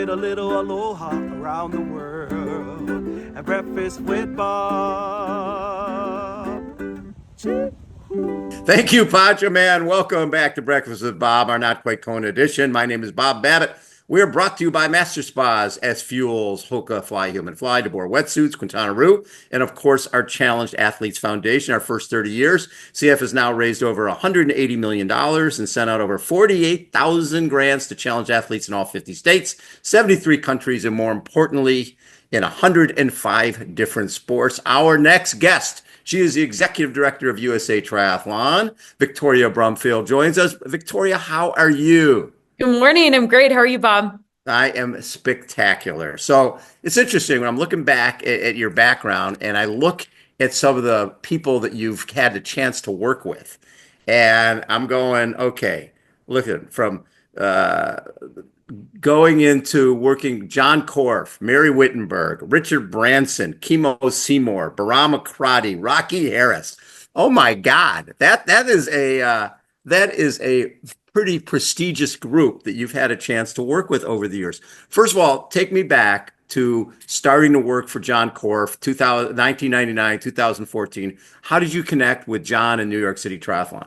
spread a little aloha around the world at Breakfast with Bob. Thank you, Pancho Man. Welcome back to Breakfast with Bob, our not quite Kona edition. My name is Bob Babbitt. We are brought to you by Master Spas, S Fuels, Hoka, Fly Human Fly, DeBoer Wetsuits, Quintana Roo, and of course, our Challenged Athletes Foundation. Our first 30 years, CF has now raised over $180 million and sent out over 48,000 grants to challenge athletes in all 50 states, 73 countries, and more importantly, in 105 different sports. Our next guest, she is the executive director of USA Triathlon. Victoria Brumfield joins us. Victoria, how are you? Good morning. I'm great. How are you, Bob? I am spectacular. So it's interesting when I'm looking back at your background and I look at some of the people that you've had the chance to work with. And I'm going, okay, look at from going into working John Korf, Mary Wittenberg, Richard Branson, Kimo Seymour, Bahram Akradi, Rocky Harris. Oh my God, that is a pretty prestigious group that you've had a chance to work with over the years. First of all, take me back to starting to work for John Korf, 1999, 2014. How did you connect with John in New York City Triathlon?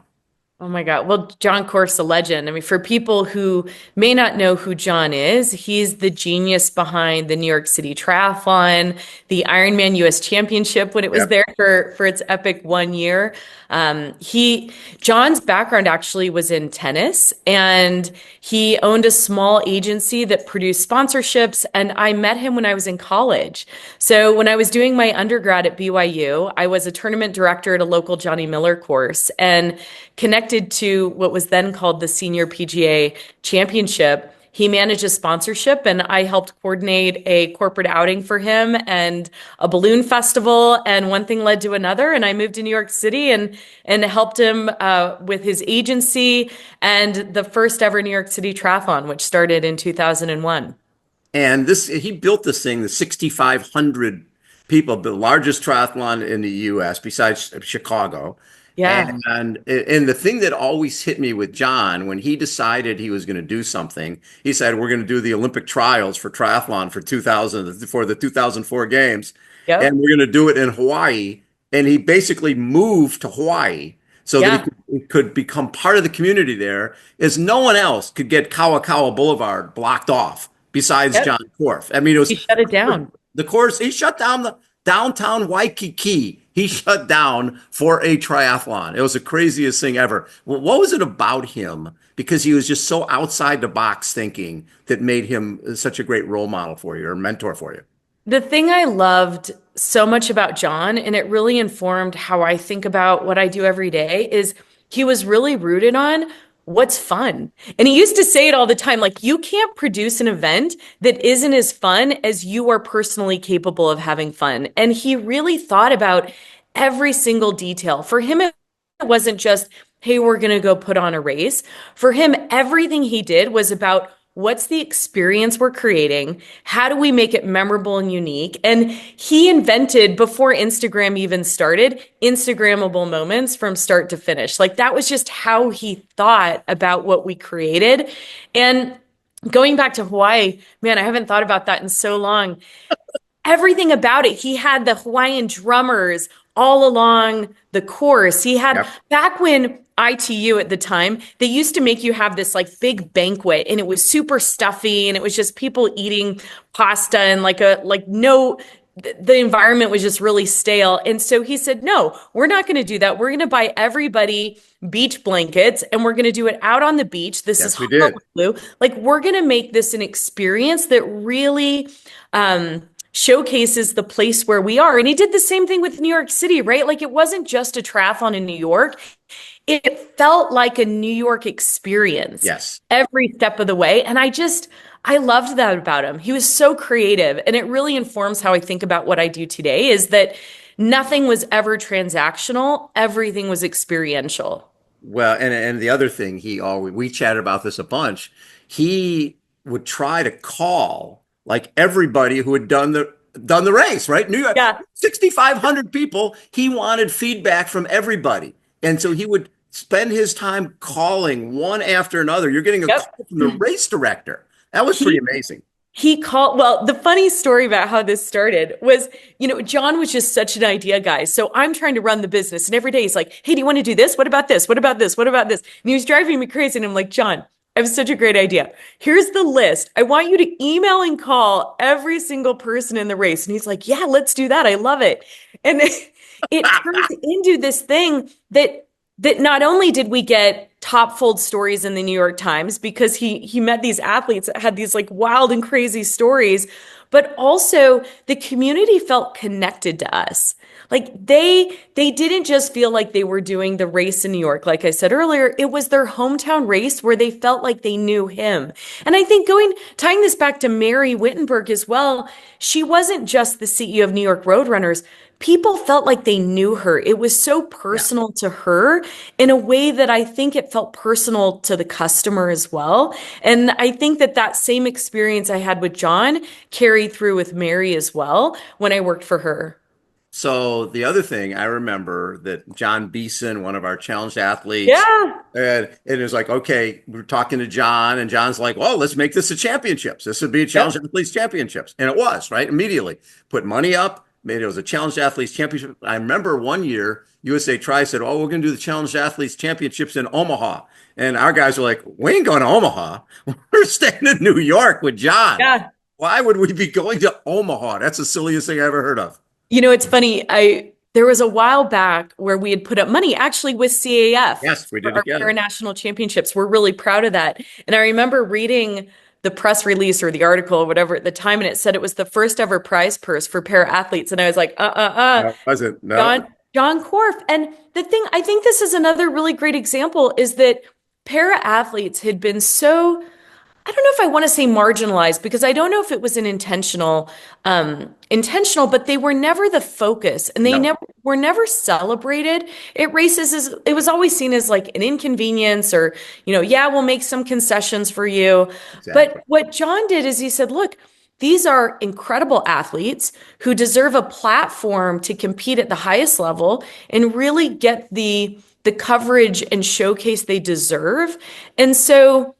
Oh my God. Well, John Korf's a legend. I mean, for people who may not know who John is, he's the genius behind the New York City Triathlon, the Ironman US Championship when it was Yep. there for its epic 1 year. John's background actually was in tennis, and he owned a small agency that produced sponsorships. And I met him when I was in college. So when I was doing my undergrad at BYU, I was a tournament director at a local Johnny Miller course and connected to what was then called the Senior PGA Championship. He managed a sponsorship, and I helped coordinate a corporate outing for him and a balloon festival. And one thing led to another, and I moved to New York City and helped him with his agency and the first ever New York City Triathlon, which started in 2001. And he built this thing, the 6,500 people, the largest triathlon in the US besides Chicago. Yeah. And the thing that always hit me with John, when he decided he was going to do something, he said, we're going to do the Olympic trials for triathlon for the 2004 games. And Yep. we're going to do it in Hawaii. And he basically moved to Hawaii so that Yeah. he could become part of the community there, as no one else could get Kawakawa Boulevard blocked off besides Yep. John Korf. I mean, it He was shut it down. the course. He shut down the downtown Waikiki. He shut down for a triathlon. It was the craziest thing ever. Well, what was it about him? Because he was just so outside the box thinking that made him such a great role model for you or mentor for you. The thing I loved so much about John, and it really informed how I think about what I do every day, is he was really rooted on what's fun. And he used to say it all the time, like, you can't produce an event that isn't as fun as you are personally capable of having fun. And he really thought about every single detail. For him, it wasn't just, hey, we're going to go put on a race. For him, everything he did was about what's the experience we're creating? How do we make it memorable and unique? And he invented, before Instagram even started, Instagrammable moments from start to finish. Like, that was just how he thought about what we created. And going back to Hawaii, man, I haven't thought about that in so long. Everything about it. He had the Hawaiian drummers all along the course. He had, Yep. back when ITU at the time, they used to make you have this like big banquet, and it was super stuffy, and it was just people eating pasta and the environment was just really stale. And so he said, no, we're not going to do that. We're going to buy everybody beach blankets, and we're going to do it out on the beach. This is Yes, we did. Honolulu. Like, we're going to make this an experience that really showcases the place where we are. And he did the same thing with New York City, right? Like, it wasn't just a triathlon in New York. It felt like a New York experience Yes. every step of the way. And I loved that about him. He was so creative. And it really informs how I think about what I do today, is that nothing was ever transactional. Everything was experiential. Well, and the other thing we chatted about this a bunch. He would try to call like everybody who had done the race, right? New York, Yeah. 6,500 people. He wanted feedback from everybody. And so he would spend his time calling one after another. You're getting a Yep. call from the race director. That was pretty amazing. he called, well, the funny story about how this started was, John was just such an idea guy. So I'm trying to run the business. And every day he's like, hey, do you want to do this? What about this? What about this? What about this? And he was driving me crazy. And I'm like, John, I have such a great idea. Here's the list. I want you to email and call every single person in the race. And he's like, yeah, let's do that. I love it. And it turned into this thing that not only did we get top fold stories in the New York Times because he met these athletes that had these like wild and crazy stories, but also the community felt connected to us. Like they didn't just feel like they were doing the race in New York. Like I said earlier, it was their hometown race where they felt like they knew him. And I think tying this back to Mary Wittenberg as well, she wasn't just the CEO of New York Roadrunners. People felt like they knew her. It was so personal to her in a way that I think it felt personal to the customer as well. And I think that same experience I had with John carried through with Mary as well when I worked for her. So the other thing I remember that John Beeson, one of our challenged athletes, Yeah. and it was like, okay, we're talking to John, and John's like, well, let's make this a championships. This would be a challenged athletes championships. And it was, right? Immediately put money up, made it was a challenged athletes championship. I remember one year USA Tri said, oh, we're going to do the challenged athletes championships in Omaha. And our guys were like, we ain't going to Omaha. We're staying in New York with John. Yeah. Why would we be going to Omaha? That's the silliest thing I ever heard of. It's funny. There was a while back where we had put up money actually with CAF. Yes, we did for our together. international championships. We're really proud of that. And I remember reading the press release or the article or whatever at the time, and it said it was the first ever prize purse for para athletes. And I was like, No, wasn't. No. John Korf. And the thing, I think this is another really great example is that para athletes had been so, I don't know if I want to say marginalized because I don't know if it was an intentional, but they were never the focus and they were never celebrated at races. It was always seen as like an inconvenience or, yeah, we'll make some concessions for you. Exactly. But what John did is he said, look, these are incredible athletes who deserve a platform to compete at the highest level and really get the coverage and showcase they deserve. And so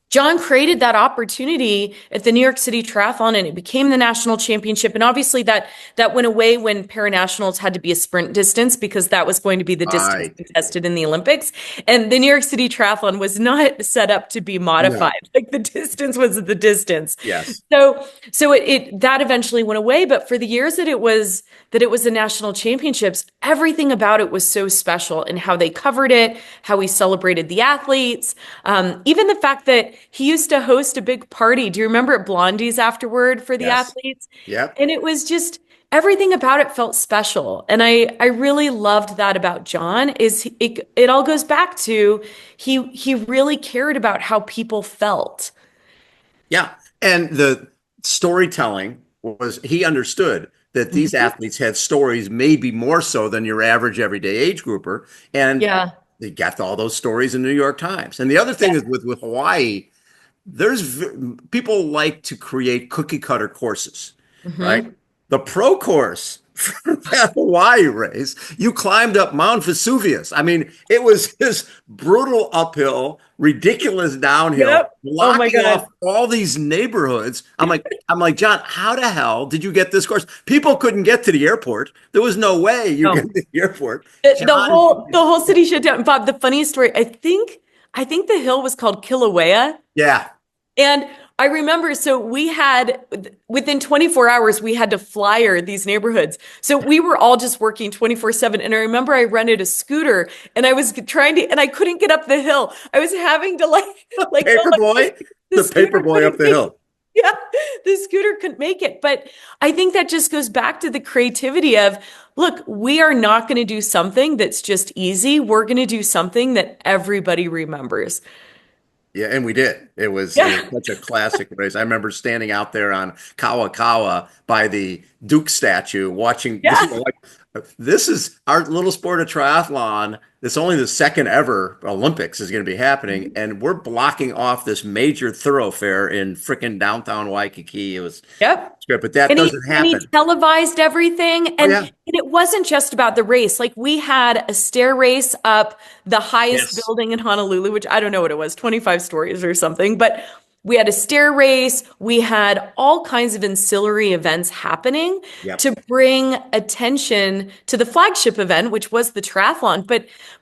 John created that opportunity at the New York City Triathlon and it became the national championship. And obviously that went away when Paranationals had to be a sprint distance because that was going to be the distance contested in the Olympics. And the New York City Triathlon was not set up to be modified. No. Like the distance was the distance. Yes. So it that eventually went away. But for the years that it was the national championships, everything about it was so special and how they covered it, how we celebrated the athletes, even the fact that he used to host a big party. Do you remember at Blondie's afterward for the athletes? Yep. And it was just everything about it felt special. And I really loved that about John is it all goes back to he really cared about how people felt. Yeah. And the storytelling was he understood that these athletes had stories maybe more so than your average everyday age grouper. And they got all those stories in the New York Times. And the other thing is with Hawaii, people like to create cookie cutter courses, right? The pro course for that Hawaii race, you climbed up Mount Vesuvius. I mean, it was this brutal uphill, ridiculous downhill, blocking off all these neighborhoods. I'm like, John, how the hell did you get this course? People couldn't get to the airport. There was no way you get to the airport. The whole city shut down. Bob, the funniest story, I think the hill was called Kilauea. Yeah. And I remember, so we had, within 24 hours, we had to flyer these neighborhoods. So we were all just working 24/7. And I remember I rented a scooter and I was and I couldn't get up the hill. I was having to the paper boy up the hill. Yeah, the scooter couldn't make it. But I think that just goes back to the creativity of, look, we are not going to do something that's just easy. We're going to do something that everybody remembers. Yeah, and we did. It was such a classic race. I remember standing out there on Kawakawa by the Duke statue watching. This is our little sport of triathlon. It's only the second ever Olympics is going to be happening, and we're blocking off this major thoroughfare in freaking downtown Waikiki. It was but that doesn't happen. And he televised everything, and it wasn't just about the race. Like we had a stair race up the highest building in Honolulu, which I don't know what it was, 25 stories or something, but We had a stair race. We had all kinds of ancillary events happening Yep. to bring attention to the flagship event, which was the triathlon.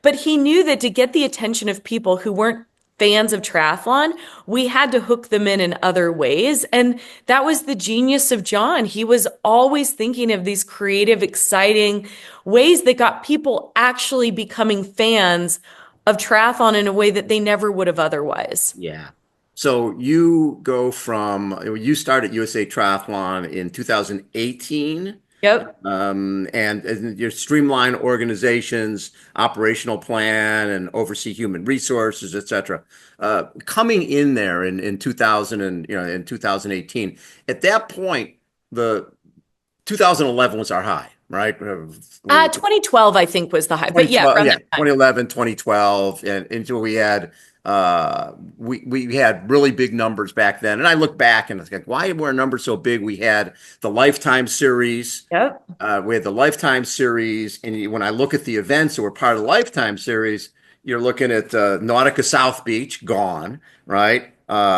But he knew that to get the attention of people who weren't fans of triathlon, we had to hook them in other ways. And that was the genius of John. He was always thinking of these creative, exciting ways that got people actually becoming fans of triathlon in a way that they never would have otherwise. Yeah. So you go from, you started USA Triathlon in 2018. Yep. And your streamline organizations, operational plan, and oversee human resources, et cetera. Coming in there in 2000 and in 2018, at that point, the 2011 was our high, right? 2012, I think, was the high, but yeah, 2012, around yeah, that time. 2011, 2012, and until we had we had really big numbers back then. And I look back and it's like, why were our numbers so big? We had the Lifetime Series. Yep. We had the Lifetime Series, and when I look at the events that were part of the Lifetime Series, you're looking at Nautica South Beach, gone, right?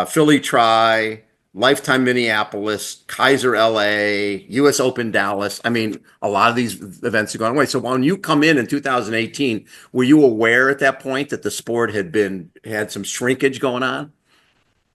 Philly Tri, Lifetime Minneapolis, Kaiser LA, US Open Dallas. I mean, a lot of these events have gone away. So when you come in 2018, were you aware at that point that the sport had some shrinkage going on?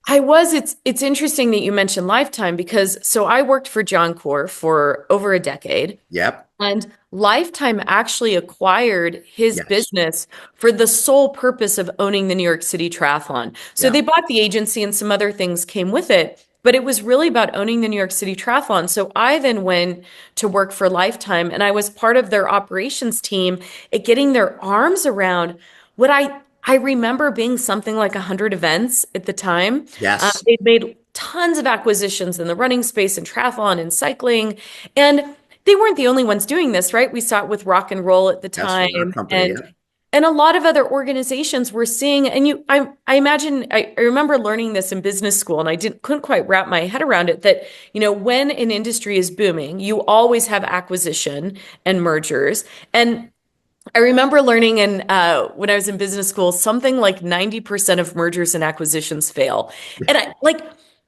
I was. It's interesting that you mentioned Lifetime because so I worked for John Core for over a decade. Yep. And Lifetime actually acquired his Yes. business for the sole purpose of owning the New York City Triathlon. So Yeah. they bought the agency and some other things came with it, but it was really about owning the New York City Triathlon. So I then went to work for Lifetime and I was part of their operations team at getting their arms around what I remember being something like 100 events at the time. Yes. They'd made tons of acquisitions in the running space and triathlon and cycling. And they weren't the only ones doing this, right? We saw it with rock and roll at the Yes. With our time. company. And Yeah. and a lot of other organizations were seeing, and I imagine I remember learning this in business school, and I couldn't quite wrap my head around it that, when an industry is booming, you always have acquisition and mergers. And I remember learning when I was in business school, something like 90% of mergers and acquisitions fail. And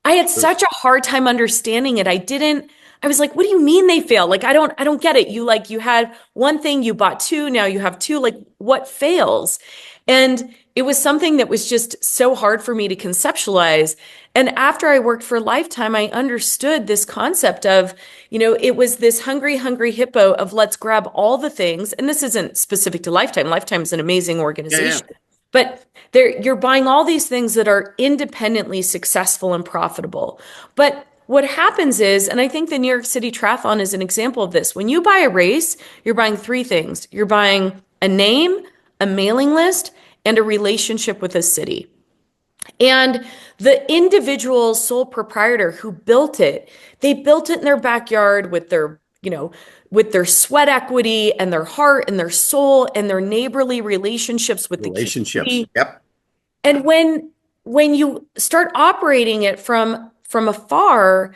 I had such a hard time understanding it. I was like, what do you mean they fail? Like, I don't get it. You had one thing, you bought two, now you have two, like what fails? And it was something that was just so hard for me to conceptualize. And after I worked for Lifetime, I understood this concept of, it was this hungry, hungry hippo of let's grab all the things. And this isn't specific to Lifetime. Lifetime is an amazing organization. Yeah. But you're buying all these things that are independently successful and profitable. But what happens is, and I think the New York City Triathlon is an example of this, when you buy a race, you're buying three things. You're buying a name, a mailing list, and a relationship with a city. And the individual sole proprietor who built it, they built it in their backyard with their sweat equity and their heart and their soul and their neighborly relationships with the Relationships. community. Yep. And when you start operating it from afar,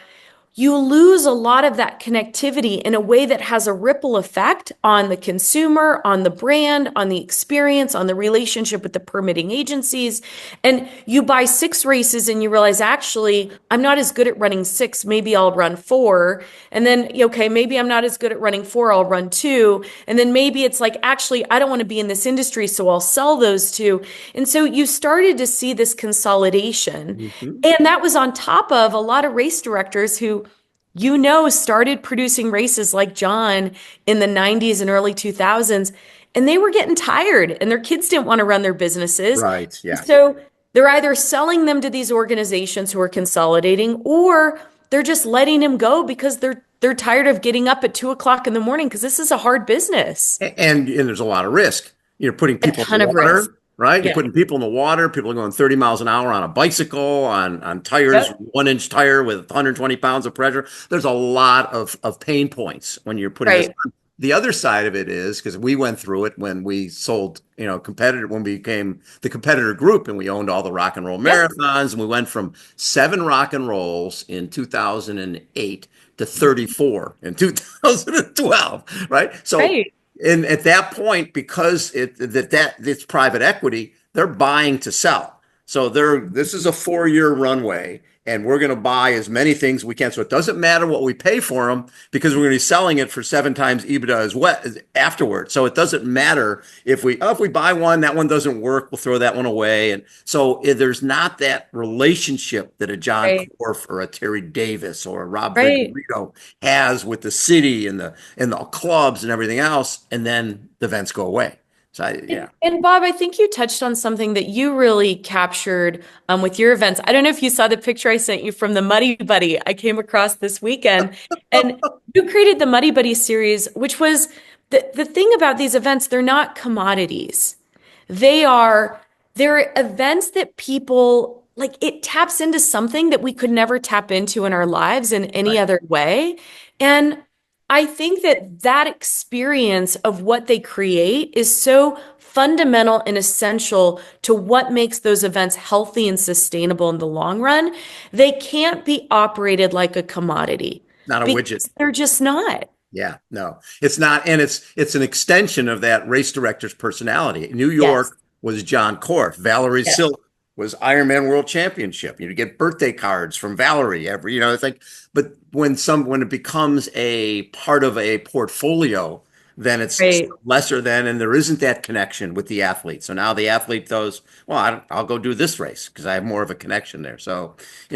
you lose a lot of that connectivity in a way that has a ripple effect on the consumer, on the brand, on the experience, on the relationship with the permitting agencies. And you buy 6 races and you realize, actually, I'm not as good at running 6. Maybe I'll run 4. And then, okay, maybe I'm not as good at running 4. I'll run 2. And then maybe it's like, actually, I don't want to be in this industry, so I'll sell those 2. And so you started to see this consolidation. Mm-hmm. And that was on top of a lot of race directors who started producing races like John in the 90s and early 2000s, and they were getting tired and their kids didn't want to run their businesses. Right. Yeah. So they're either selling them to these organizations who are consolidating, or they're just letting them go because they're tired of getting up at 2:00 in the morning because this is a hard business. And there's a lot of risk. You're putting people in the water, right? Yeah. You're putting people in the water. People are going 30 miles an hour on a bicycle, on tires, Yep. 1-inch tire with 120 pounds of pressure. There's a lot of pain points when you're putting this on. The other side of it is, because we went through it when we sold, when we became the competitor group and we owned all the rock and roll marathons, and we went from 7 rock and rolls in 2008 to 34 in 2012, right? So. Right. And at that point, because it's private equity, they're buying to sell. So this is a 4-year runway, and we're going to buy as many things we can. So it doesn't matter what we pay for them because we're going to be selling it for 7 times EBITDA as well afterward. So it doesn't matter if we buy one, that one doesn't work, we'll throw that one away. And so there's not that relationship that a John Right. Corf or a Terry Davis or a Rob Right. Vigorito has with the city and the clubs and everything else, and then the events go away. So yeah. And Bob, I think you touched on something that you really captured with your events. I don't know if you saw the picture I sent you from the Muddy Buddy I came across this weekend. And you created the Muddy Buddy series, which was the thing about these events, they're not commodities. They are they're events that people like it taps into something that we could never tap into in our lives in any Right. other way. And I think that that experience of what they create is so fundamental and essential to what makes those events healthy and sustainable in the long run. They can't be operated like a commodity Not a widget. because they're just not. Yeah, no, it's not, and it's an extension of that race director's personality. New Yes. York was John Corf. Valerie Yes. Silk was Ironman World Championship. You get birthday cards from Valerie every, it's like, but when it becomes a part of a portfolio, then it's Right. lesser than, and there isn't that connection with the athlete. So now the athlete goes, well, I'll go do this race because I have more of a connection there. So,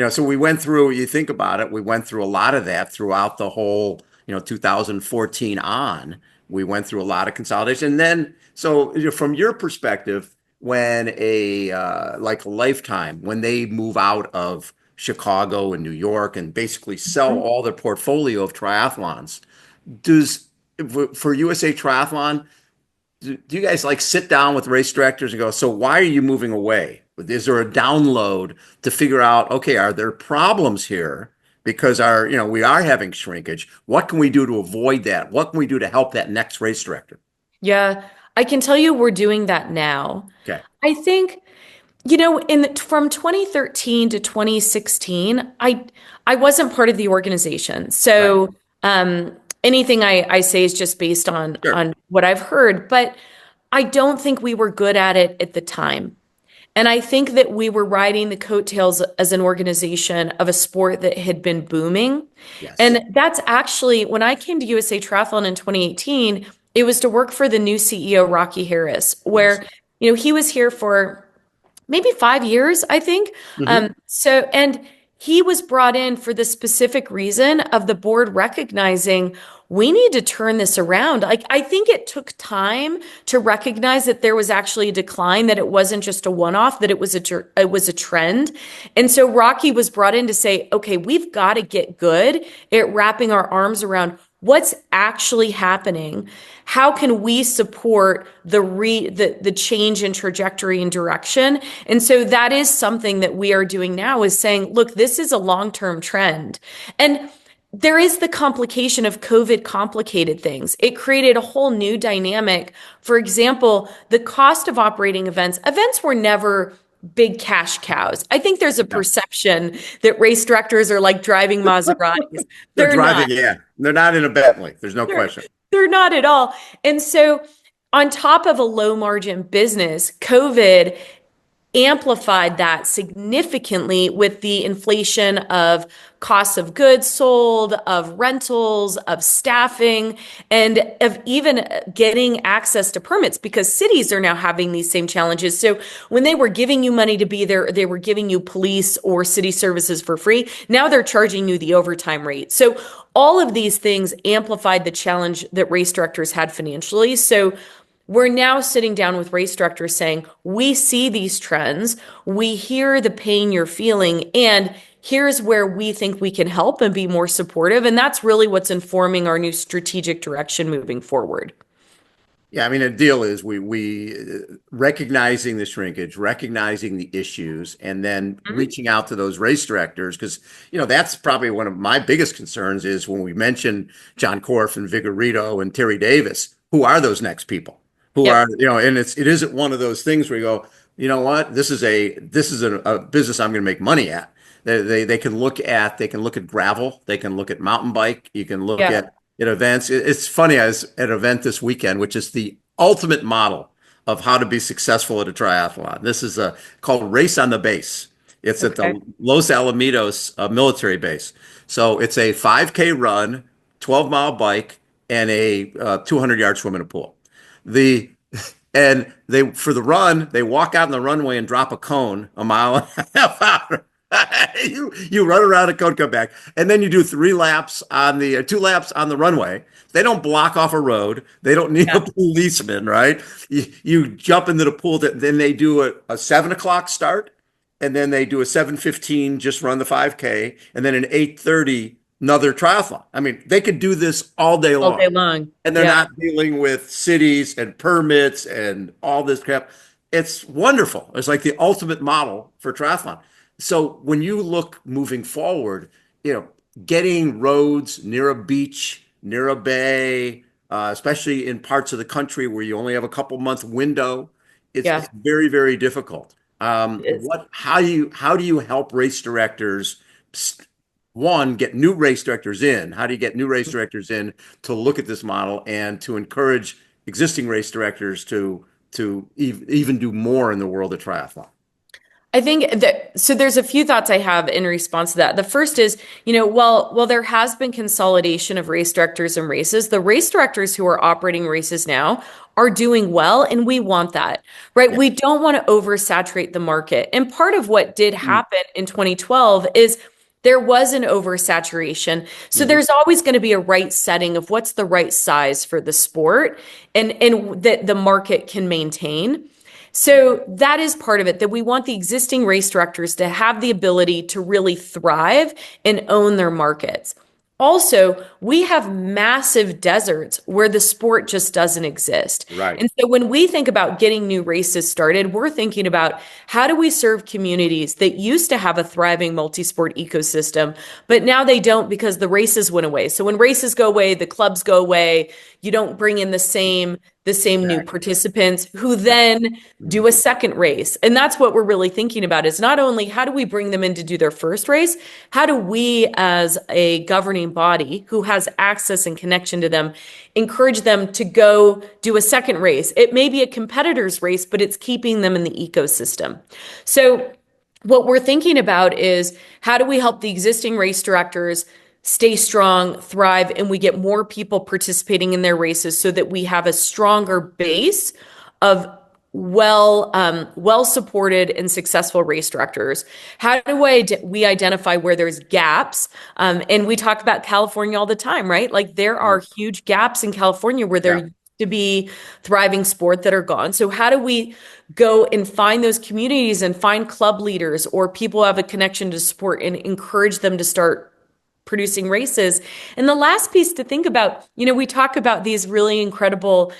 so we went through, you think about it, we went through a lot of that throughout the whole 2014 on, we went through a lot of consolidation. And then, so from your perspective, when like a Lifetime, when they move out of Chicago and New York and basically sell all their portfolio of triathlons, does for USA Triathlon, do you guys like sit down with race directors and go, so why are you moving away? Is there a download to figure out, okay, are there problems here? Because we are having shrinkage. What can we do to avoid that? What can we do to help that next race director? Yeah, I can tell you we're doing that now. Okay. I think, from 2013 to 2016, I wasn't part of the organization. Right. So anything I say is just based Sure. on what I've heard, but I don't think we were good at it at the time. And I think that we were riding the coattails as an organization of a sport that had been booming. Yes. And that's actually when I came to USA Triathlon in 2018, it was to work for the new CEO, Rocky Harris, Yes. where, he was here for maybe 5 years, I think. Hmm. And he was brought in for the specific reason of the board recognizing we need to turn this around. Like, I think it took time to recognize that there was actually a decline, that it wasn't just a one-off, that it was a trend. And so Rocky was brought in to say, okay, we've got to get good at wrapping our arms around what's actually happening. How can we support the change in trajectory and direction? And so that is something that we are doing now, is saying, look, this is a long-term trend. And there is the complication of COVID complicated things. It created a whole new dynamic. For example, the cost of operating events were never big cash cows. I think there's a Yeah. perception that race directors are like driving Maseratis. They're They're not. driving, yeah. They're not in a Bentley. There's no They're, question. they're not at all. And so, on top of a low margin business, COVID amplified that significantly with the inflation of costs of goods sold, of rentals, of staffing, and of even getting access to permits, because cities are now having these same challenges. So when they were giving you money to be there, they were giving you police or city services for free. Now they're charging you the overtime rate. So all of these things amplified the challenge that race directors had financially. So we're now sitting down with race directors saying, we see these trends, we hear the pain you're feeling, and here's where we think we can help and be more supportive. And that's really what's informing our new strategic direction moving forward. Yeah, I mean, the deal is we recognizing the shrinkage, recognizing the issues, and then Mhm. reaching out to those race directors, because that's probably one of my biggest concerns is when we mention John Corf and Vigorito and Terry Davis, who are those next people? Who are Yep. and it isn't one of those things where you go, you know what, this is a business I'm going to make money at. They can look at gravel, they can look at mountain bike, you can look Yeah. at events. It's funny. I was at an event this weekend, which is the ultimate model of how to be successful at a triathlon. This is called Race on the Base. It's at Okay. the Los Alamitos military base. So it's a 5K run, 12-mile bike, and a 200-yard swim in a pool. The and they for the run, they walk out on the runway and drop a cone a mile and a half out. You run around a cone, come back, and then you do 3 laps on the 2 laps on the runway. They don't block off a road. They don't need a Yeah. policeman, right? You jump into the pool. Then they do a 7 o'clock start, and then they do a 7:15, just run the 5K, and then an 8:30 another triathlon. I mean, they could do this all day All long, day long. and they're Yeah. not dealing with cities and permits and all this crap. It's wonderful. It's like the ultimate model for triathlon. So when you look moving forward, you know, getting roads near a beach, near a bay, especially in parts of the country where you only have a couple month window, it's Yeah. very, very difficult. It is. How do you help race directors? One, get new race directors in. How do you get new race directors in to look at this model and to encourage existing race directors to even do more in the world of triathlon? I think that so there's a few thoughts I have in response to that. The first is, while there has been consolidation of race directors and races, the race directors who are operating races now are doing well, and we want that, right? Yeah. We don't want to oversaturate the market. And part of what did happen in 2012 is there was an oversaturation. So Mhm. there's always going to be a right setting of what's the right size for the sport and that the market can maintain. So that is part of it, that we want the existing race directors to have the ability to really thrive and own their markets. Also, we have massive deserts where the sport just doesn't exist. Right. And so when we think about getting new races started, we're thinking about how do we serve communities that used to have a thriving multi-sport ecosystem, but now they don't because the races went away. So when races go away, the clubs go away, you don't bring in the same new Exactly. participants who Yeah. then Mhm. do a second race. And that's what we're really thinking about is not only how do we bring them in to do their first race, how do we as a governing body who has access and connection to them encourage them to go do a second race. It may be a competitor's race, but it's keeping them in the ecosystem. So what we're thinking about is how do we help the existing race directors stay strong, thrive, and we get more people participating in their races so that we have a stronger base of well supported and successful race directors. How do we identify where there's gaps? And we talk about California all the time, right? Like there are huge gaps in California where there Yeah. used to be thriving sport that are gone. So how do we go and find those communities and find club leaders or people who have a connection to sport and encourage them to start producing races? And the last piece to think about, we talk about these really incredible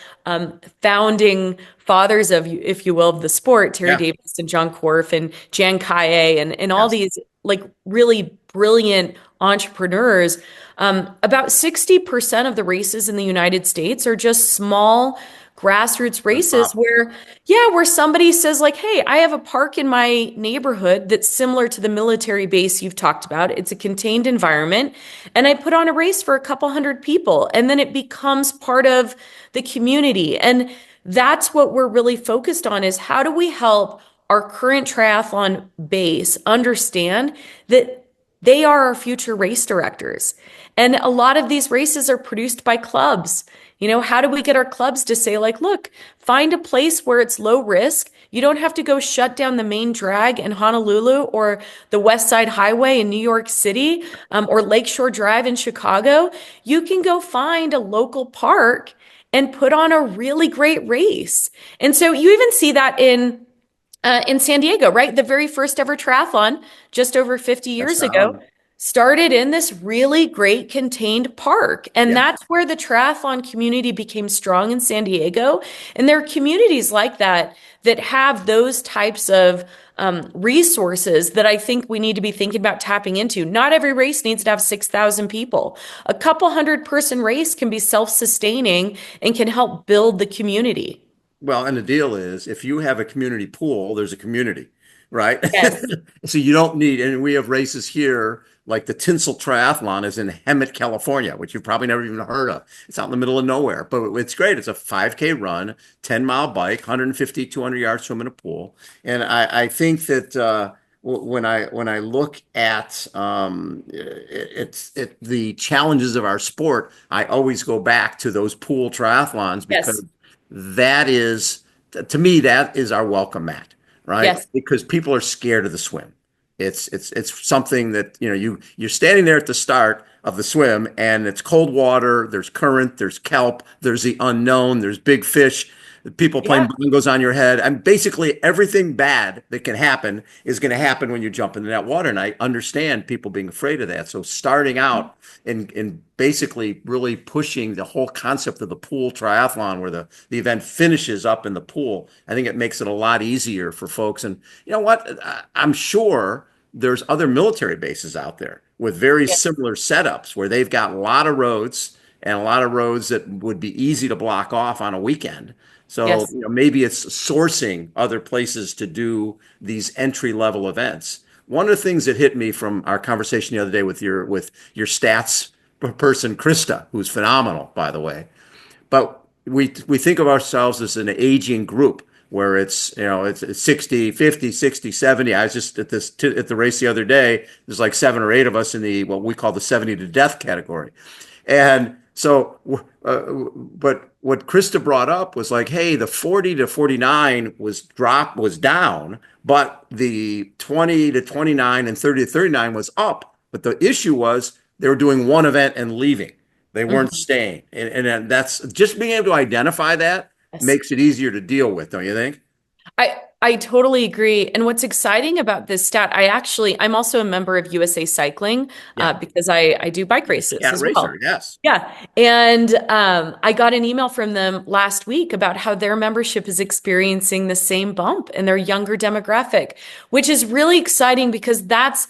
founding fathers of, if you will, of the sport, Terry Yeah. Davis and John Korf and Jan Kaye and all Yes. these like really brilliant entrepreneurs. About 60% of the races in the United States are just small grassroots races where somebody says like, hey, I have a park in my neighborhood that's similar to the military base you've talked about. It's a contained environment. And I put on a race for a couple hundred people. And then it becomes part of the community. And that's what we're really focused on is how do we help our current triathlon base understand that they are our future race directors. And a lot of these races are produced by clubs. How do we get our clubs to say, like, look, find a place where it's low risk. You don't have to go shut down the main drag in Honolulu or the West Side Highway in New York City or Lakeshore Drive in Chicago. You can go find a local park and put on a really great race. And so you even see that in San Diego, right? The very first ever triathlon, just over 50 That's years ago, started in this really great contained park. And yeah. that's where the triathlon community became strong in San Diego. And there are communities like that that have those types of resources that I think we need to be thinking about tapping into. Not every race needs to have 6,000 people. A couple hundred-person race can be self-sustaining and can help build the community. Well, and the deal is if you have a community pool, there's a community, right? Yes. So you don't need, and we have races here like the Tinsel Triathlon is in Hemet, California, which you've probably never even heard of. It's out in the middle of nowhere, but it's great. It's a 5K run, 10-mile bike, 150, 200 yards swim in a pool. And I think that when I look at the challenges of our sport, I always go back to those pool triathlons because Yes. that is, to me, that is our welcome mat, right? Yes. Because people are scared of the swim. It's something that, you're standing there at the start of the swim and it's cold water, there's current, there's kelp, there's the unknown, there's big fish, people playing Yeah. bongos on your head. And basically everything bad that can happen is going to happen when you jump into that water. And I understand people being afraid of that. So starting out and basically really pushing the whole concept of the pool triathlon where the event finishes up in the pool, I think it makes it a lot easier for folks. And you know what? I'm sure there's other military bases out there with very Yes. similar setups where they've got a lot of roads and a lot of roads that would be easy to block off on a weekend. So, Yes. maybe it's sourcing other places to do these entry level events. One of the things that hit me from our conversation the other day with your stats person, Krista, who's phenomenal, by the way, but we think of ourselves as an aging group where it's 60, 50, 60, 70. I was just at the race the other day. There's like 7 or 8 of us in the what we call the 70 to death category. And so, but what Krista brought up was like, hey, the 40 to 49 was down, but the 20 to 29 and 30 to 39 was up. But the issue was they were doing one event and leaving. They weren't Mhm. staying. And that's just being able to identify that Yes. makes it easier to deal with, don't you think? I totally agree. And what's exciting about this stat, I'm also a member of USA Cycling Yeah. because I do bike races Cat as racer, well. yes. Yeah. And I got an email from them last week about how their membership is experiencing the same bump in their younger demographic, which is really exciting because that's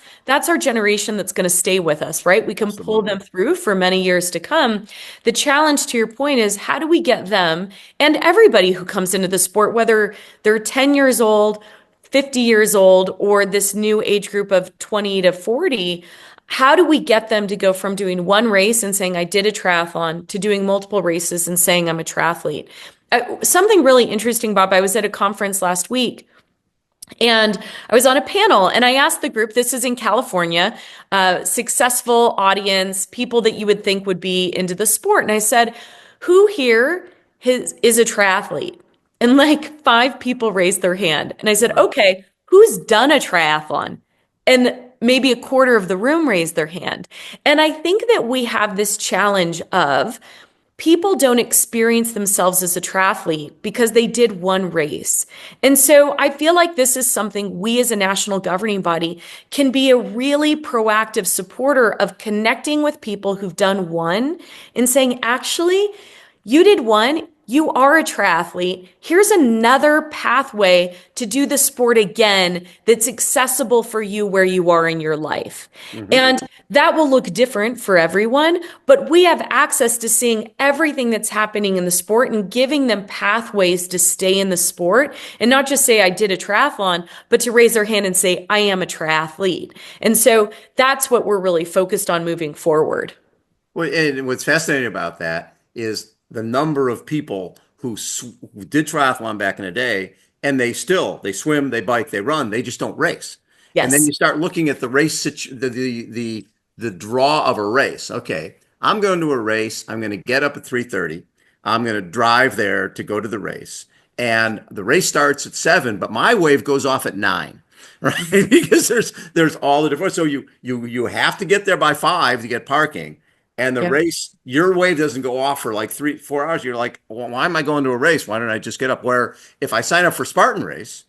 our generation that's going to stay with us, right? We can pull Absolutely. them through for many years to come. The challenge to your point is how do we get them and everybody who comes into the sport, whether they're 10 years old, 50 years old, or this new age group of 20 to 40, how do we get them to go from doing one race and saying, I did a triathlon, to doing multiple races and saying, I'm a triathlete? Something really interesting, Bob. I was at a conference last week and I was on a panel and I asked the group, this is in California, successful audience, people that you would think would be into the sport. And I said, who here is a triathlete? And like 5 people raised their hand. And I said, Wow. okay, who's done a triathlon? And maybe a quarter of the room raised their hand. And I think that we have this challenge of people don't experience themselves as a triathlete because they did one race. And so I feel like this is something we as a national governing body can be a really proactive supporter of connecting with people who've done one and saying, actually, you did one. You are a triathlete. Here's another pathway to do the sport again that's accessible for you where you are in your life. Mhm. And that will look different for everyone, but we have access to seeing everything that's happening in the sport and giving them pathways to stay in the sport and not just say, I did a triathlon, but to raise their hand and say, I am a triathlete. And so that's what we're really focused on moving forward. Well, and what's fascinating about that is the number of people who did triathlon back in the day, and they swim, they bike, they run, they just don't race. And then Yes. you start looking at the race the draw of a race. Okay, I'm going to a race. I'm going to get up at 3:30. I'm going to drive there to go to the race, and the race starts at 7, but my wave goes off at 9. Right, because there's all the different. So you have to get there by 5 to get parking, and the Yeah. race, your wave doesn't go off for like 3, 4 hours. You're like, well, why am I going to a race? Why don't I just get up? Where if I sign up for Spartan Race,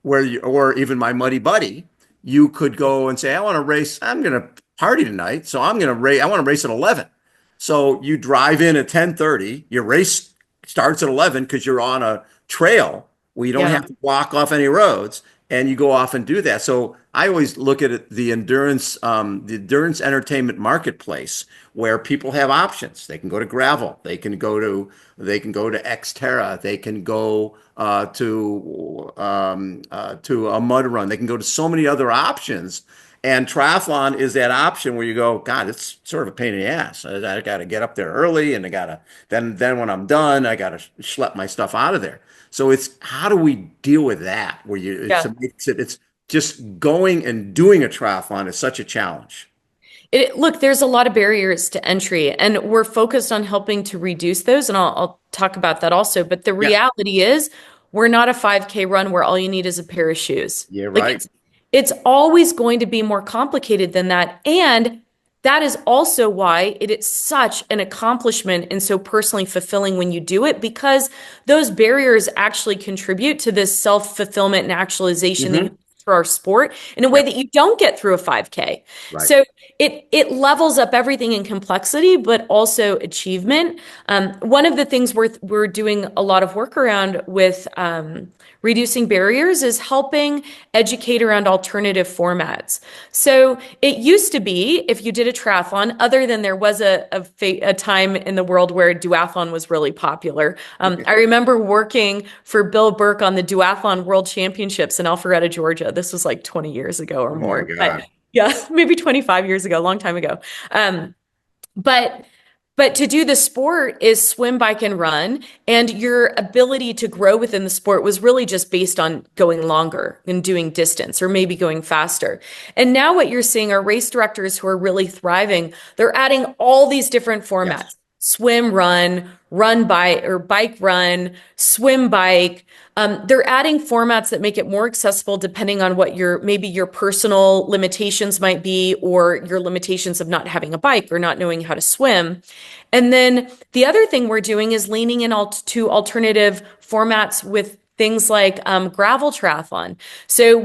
or even my Muddy Buddy, you could go and say, I want to race. I'm going to party tonight, so I'm going to race. I want to race at 11. So you drive in at 10:30. Your race starts at 11 because you're on a trail where you don't Yeah. have to block off any roads, and you go off and do that. So I always look at it, the endurance entertainment marketplace where people have options. They can go to gravel. They can go to Xterra. They can go to a mud run. They can go to so many other options. And triathlon is that option where you go, God, it's sort of a pain in the ass. I got to get up there early, and I got to then when I'm done, I got to schlep my stuff out of there. So it's how do we deal with that? Where Yeah. it's just going and doing a triathlon is such a challenge. Look, there's a lot of barriers to entry, and we're focused on helping to reduce those, and I'll talk about that also. But the Yeah, reality is, we're not a 5K run where all you need is a pair of shoes. yeah, Like right. it's always going to be more complicated than that. And that is also why it is such an accomplishment and so personally fulfilling when you do it, because those barriers actually contribute to this self-fulfillment and actualization that you Hmm. have through our sport in a way Yep, that you don't get through a 5K. right. So it levels up everything in complexity, but also achievement. One of the things we're doing a lot of work around with reducing barriers is helping educate around alternative formats. So it used to be if you did a triathlon, other than there was a time in the world where duathlon was really popular. I remember working for Bill Burke on the duathlon world championships in Alpharetta, Georgia. This was like 20 years ago or Oh my more. But God. yeah, maybe 25 years ago, a long time ago. Um, but but to do the sport is swim, bike, and run. And your ability to grow within the sport was really just based on going longer and doing distance or maybe going faster. And now what you're seeing are race directors who are really thriving. They're adding all these different Yes. formats. Swim, run, bike, or bike, run, swim, bike. They're adding formats that make it more accessible depending on what maybe your personal limitations might be, or your limitations of not having a bike or not knowing how to swim. And then the other thing we're doing is leaning in to alternative formats with things like gravel triathlon. So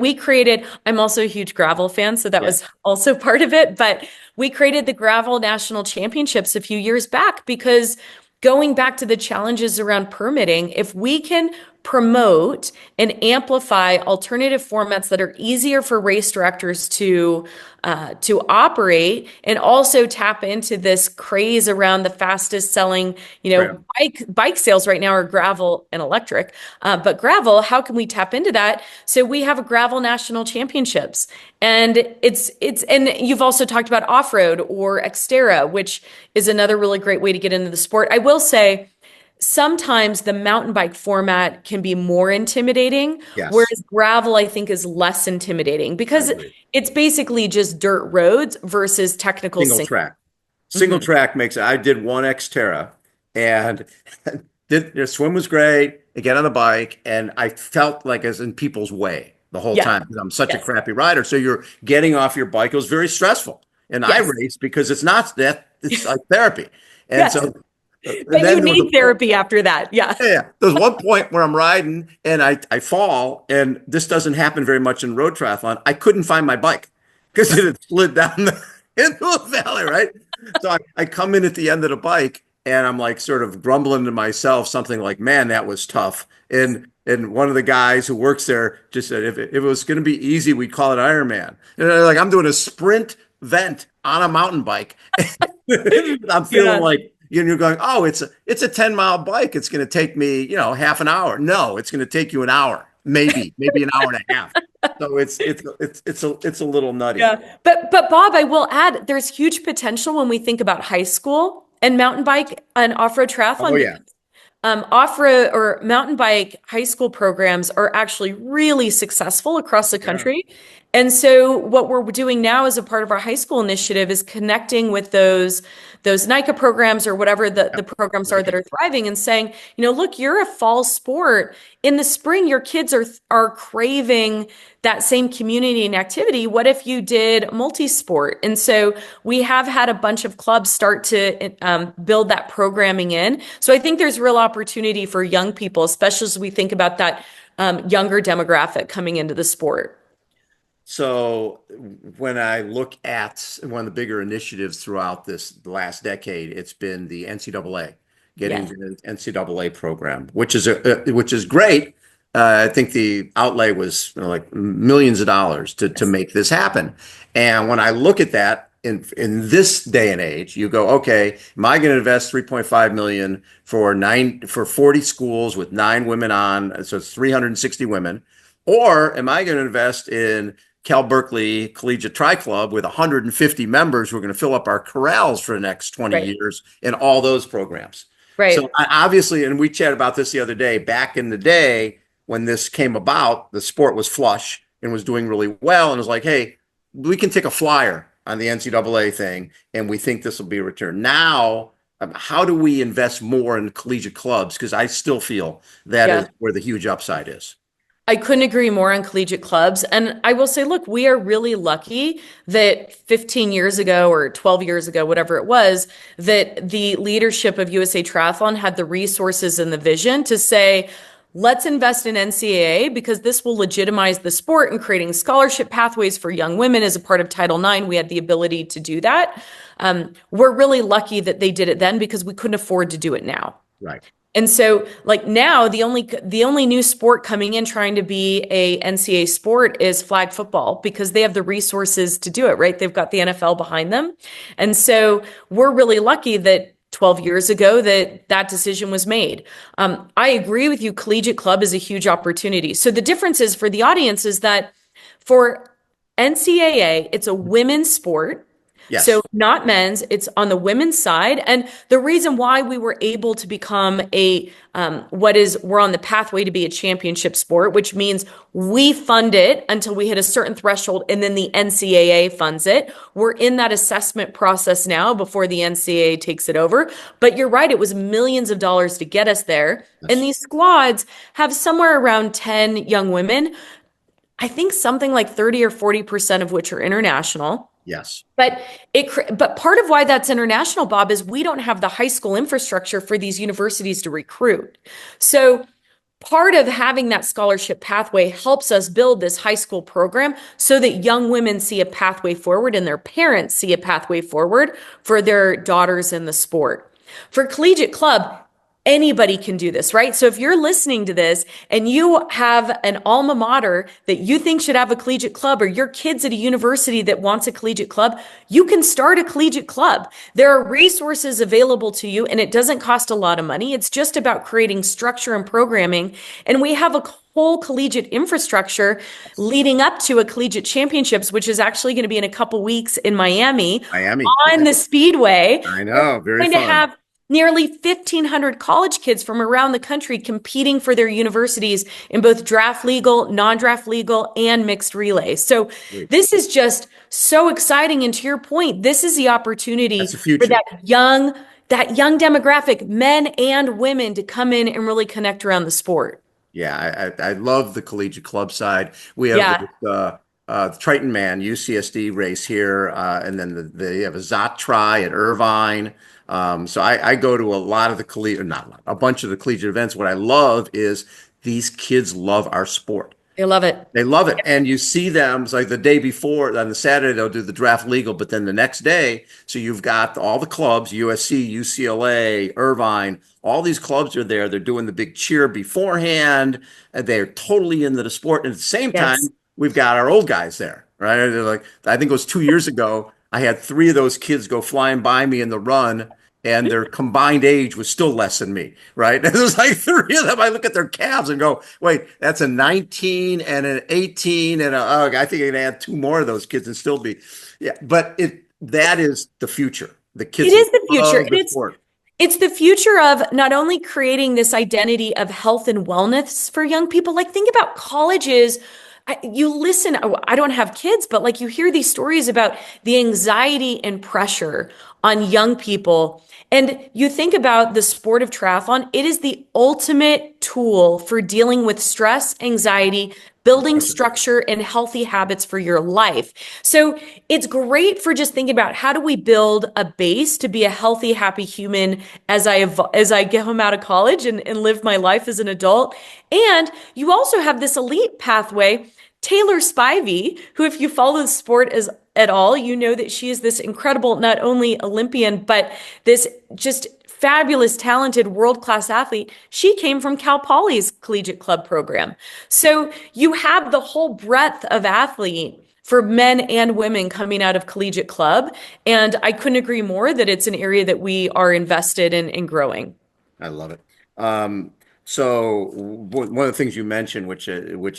I'm also a huge gravel fan, so that Yeah. was also part of it. But we created the Gravel National Championships a few years back because going back to the challenges around permitting, if we can promote and amplify alternative formats that are easier for race directors to operate, and also tap into this craze around the fastest selling, Trail. bike sales right now are gravel and electric. But gravel, how can we tap into that? So we have a Gravel National Championships, and and you've also talked about off-road or Xterra, which is another really great way to get into the sport. I will say sometimes the mountain bike format can be more intimidating, Yes. whereas gravel, I think, is less intimidating I because agree. it's basically just dirt roads versus technical Single sink. track. Single Mhm. track makes it. I did one Xterra and swim was great. I get on the bike and I felt like I was in people's way the whole Yeah. time because I'm such a Yes. crappy rider. So you're getting off your bike. It was very stressful. And I Yes. race because it's not that, it's like therapy. And Yes. so, and But you then there was need therapy after that. Yeah. yeah, there's one point where I'm riding and I fall, and this doesn't happen very much in road triathlon. I couldn't find my bike because it had slid down into a valley, right? So I come in at the end of the bike and I'm like sort of grumbling to myself something like, man, that was tough. And one of the guys who works there just said, if it was going to be easy, we'd call it Ironman. And they're like, I'm doing a sprint vent on a mountain bike. I'm feeling Yeah. like you're going, oh, it's a 10-mile bike. It's going to take me, half an hour. No, it's going to take you an hour, maybe an hour and a half. So it's a little nutty. Yeah. But Bob, I will add there's huge potential when we think about high school and mountain bike and off-road Oh triathlon. yeah, Off-road or mountain bike high school programs are actually really successful across the yeah, country. And so what we're doing now as a part of our high school initiative is connecting with those NICA programs or whatever the programs are that right. are thriving, and saying, look, you're a fall sport. In the spring, your kids are craving that same community and activity. What if you did multi-sport? And so we have had a bunch of clubs start to build that programming in. So I think there's real opportunity for young people, especially as we think about that younger demographic coming into the sport. So when I look at one of the bigger initiatives throughout this last decade, it's been the NCAA, getting Yes. the NCAA program, which is great. I think the outlay was like millions of dollars to make this happen. And when I look at that in this day and age, you go, okay, am I going to invest 3.5 million for 40 schools with 9 women on, so it's 360 women, or am I going to invest in Cal Berkeley Collegiate Tri Club with 150 members. We're going to fill up our corrals for the next 20 Right. years in all those programs. So Right. obviously, and we chatted about this the other day, back in the day when this came about, the sport was flush and was doing really well. And it was like, hey, we can take a flyer on the NCAA thing, and we think this will be a return. Now, how do we invest more in collegiate clubs? Because I still feel that is Yeah. where the huge upside is. I couldn't agree more on collegiate clubs. And I will say, look, we are really lucky that 15 years ago or 12 years ago, whatever it was, that the leadership of USA Triathlon had the resources and the vision to say, let's invest in NCAA because this will legitimize the sport and creating scholarship pathways for young women as a part of Title IX. We had the ability to do that. We're really lucky that they did it then because we couldn't afford to do it now. Right. And so like now the only new sport coming in trying to be a NCAA sport is flag football because they have the resources to do it, right? They've got the NFL behind them. And so we're really lucky that 12 years ago that decision was made. I agree with you. Collegiate club is a huge opportunity. So the difference is for the audience is that for NCAA, it's a women's sport. Yes. So not men's, it's on the women's side. And the reason why we were able to become we're on the pathway to be a championship sport, which means we fund it until we hit a certain threshold and then the NCAA funds it. We're in that assessment process now before the NCAA takes it over. But you're right, it was millions of dollars to get us there. Yes. And these squads have somewhere around 10 young women. I think something like 30 or 40% of which are international. Yes. But part of why that's international, Bob, is we don't have the high school infrastructure for these universities to recruit. So part of having that scholarship pathway helps us build this high school program so that young women see a pathway forward and their parents see a pathway forward for their daughters in the sport. For collegiate club, anybody can do this, right? So if you're listening to this and you have an alma mater that you think should have a collegiate club, or your kid's at a university that wants a collegiate club, you can start a collegiate club. There are resources available to you and it doesn't cost a lot of money. It's just about creating structure and programming. And we have a whole collegiate infrastructure leading up to a collegiate championships, which is actually going to be in a couple weeks in Miami on the Speedway. I know, very fun. We're going to have nearly 1,500 college kids from around the country competing for their universities in both draft legal, non-draft legal, and mixed relay. So this is just so exciting. And to your point, this is the opportunity for that young demographic, men and women, to come in and really connect around the sport. Yeah, I love the collegiate club side. We have the Triton Man UCSD race here, and then they have a Zot Tri at Irvine. So I go to a lot of the a bunch of the collegiate events. What I love is these kids love our sport. They love it. They love it. And you see them, it's like the day before, on the Saturday, they'll do the draft legal, but then the next day, so you've got all the clubs, USC, UCLA, Irvine, all these clubs are there. They're doing the big cheer beforehand. And they're totally into the sport. And at the same time, we've got our old guys there, right? They're like, I think it was 2 years ago, I had 3 of those kids go flying by me in the run, and their combined age was still less than me, right? And there's like 3 of them. I look at their calves and go, wait, that's a 19 and an 18 and I think I can add 2 more of those kids and still be, yeah. But that is the future. The kids. It is the future. It's the future of not only creating this identity of health and wellness for young people. Like, think about colleges. You listen, I don't have kids, but like you hear these stories about the anxiety and pressure on young people. And you think about the sport of triathlon, it is the ultimate tool for dealing with stress, anxiety, building structure and healthy habits for your life. So it's great for just thinking about how do we build a base to be a healthy, happy human as I get home out of college and live my life as an adult. And you also have this elite pathway. Taylor Spivey, who, if you follow the sport at all, you know that she is this incredible, not only Olympian, but this just fabulous, talented, world-class athlete. She came from Cal Poly's collegiate club program. So you have the whole breadth of athlete for men and women coming out of collegiate club. And I couldn't agree more that it's an area that we are invested in growing. I love it. So one of the things you mentioned, which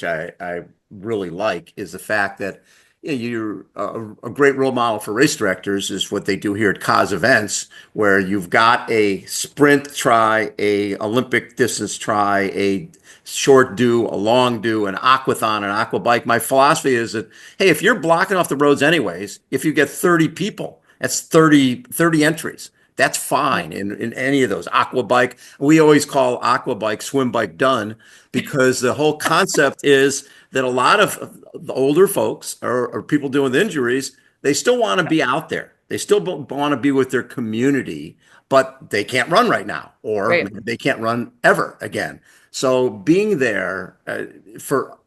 I really like, is the fact that you're a great role model for race directors is what they do here at Cause Events, where you've got a sprint try, a Olympic distance try, a short do, a long do, an aquathon, an aqua bike. My philosophy is that, hey, if you're blocking off the roads anyways, if you get 30 people, that's 30 entries. That's fine in any of those. Aqua bike, we always call aqua bike swim bike done, because the whole concept is that a lot of the older folks or people dealing with injuries, they still want to be out there. They still want to be with their community, but they can't run right now, or Right. they can't run ever again. So being there for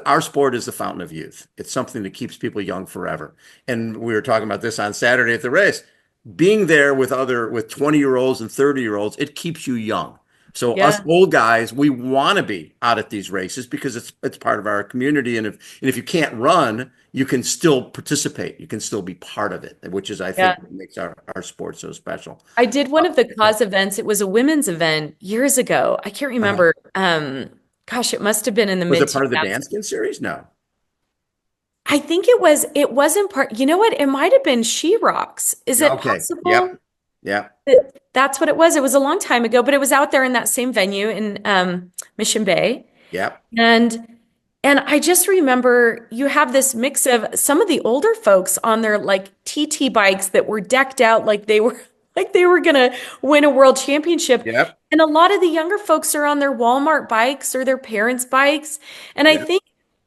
our sport is the fountain of youth. It's something that keeps people young forever. And we were talking about this on Saturday at the race. Being there with 20-year-olds and 30-year-olds, it keeps you young. So us Yeah. old guys, we want to be out at these races because it's part of our community. And if you can't run, you can still participate. You can still be part of it, which is, I think, Yeah. what makes our sport so special. I did one of the cause events. It was a women's event years ago. I can't Uh-huh. remember. Gosh, it must have been in the Was mid it part of the 2000s. Danskin series? No. I think it wasn't part, you know what? It might have been She Rocks. Is Yeah, it okay. possible Yep. Yep. that that's what it was? It was a long time ago, but it was out there in that same venue in Mission Bay. Yep. And I just remember you have this mix of some of the older folks on their like TT bikes that were decked out like they were like they were gonna win a world championship. Yep. And a lot of the younger folks are on their Walmart bikes or their parents' bikes. And I Yep. think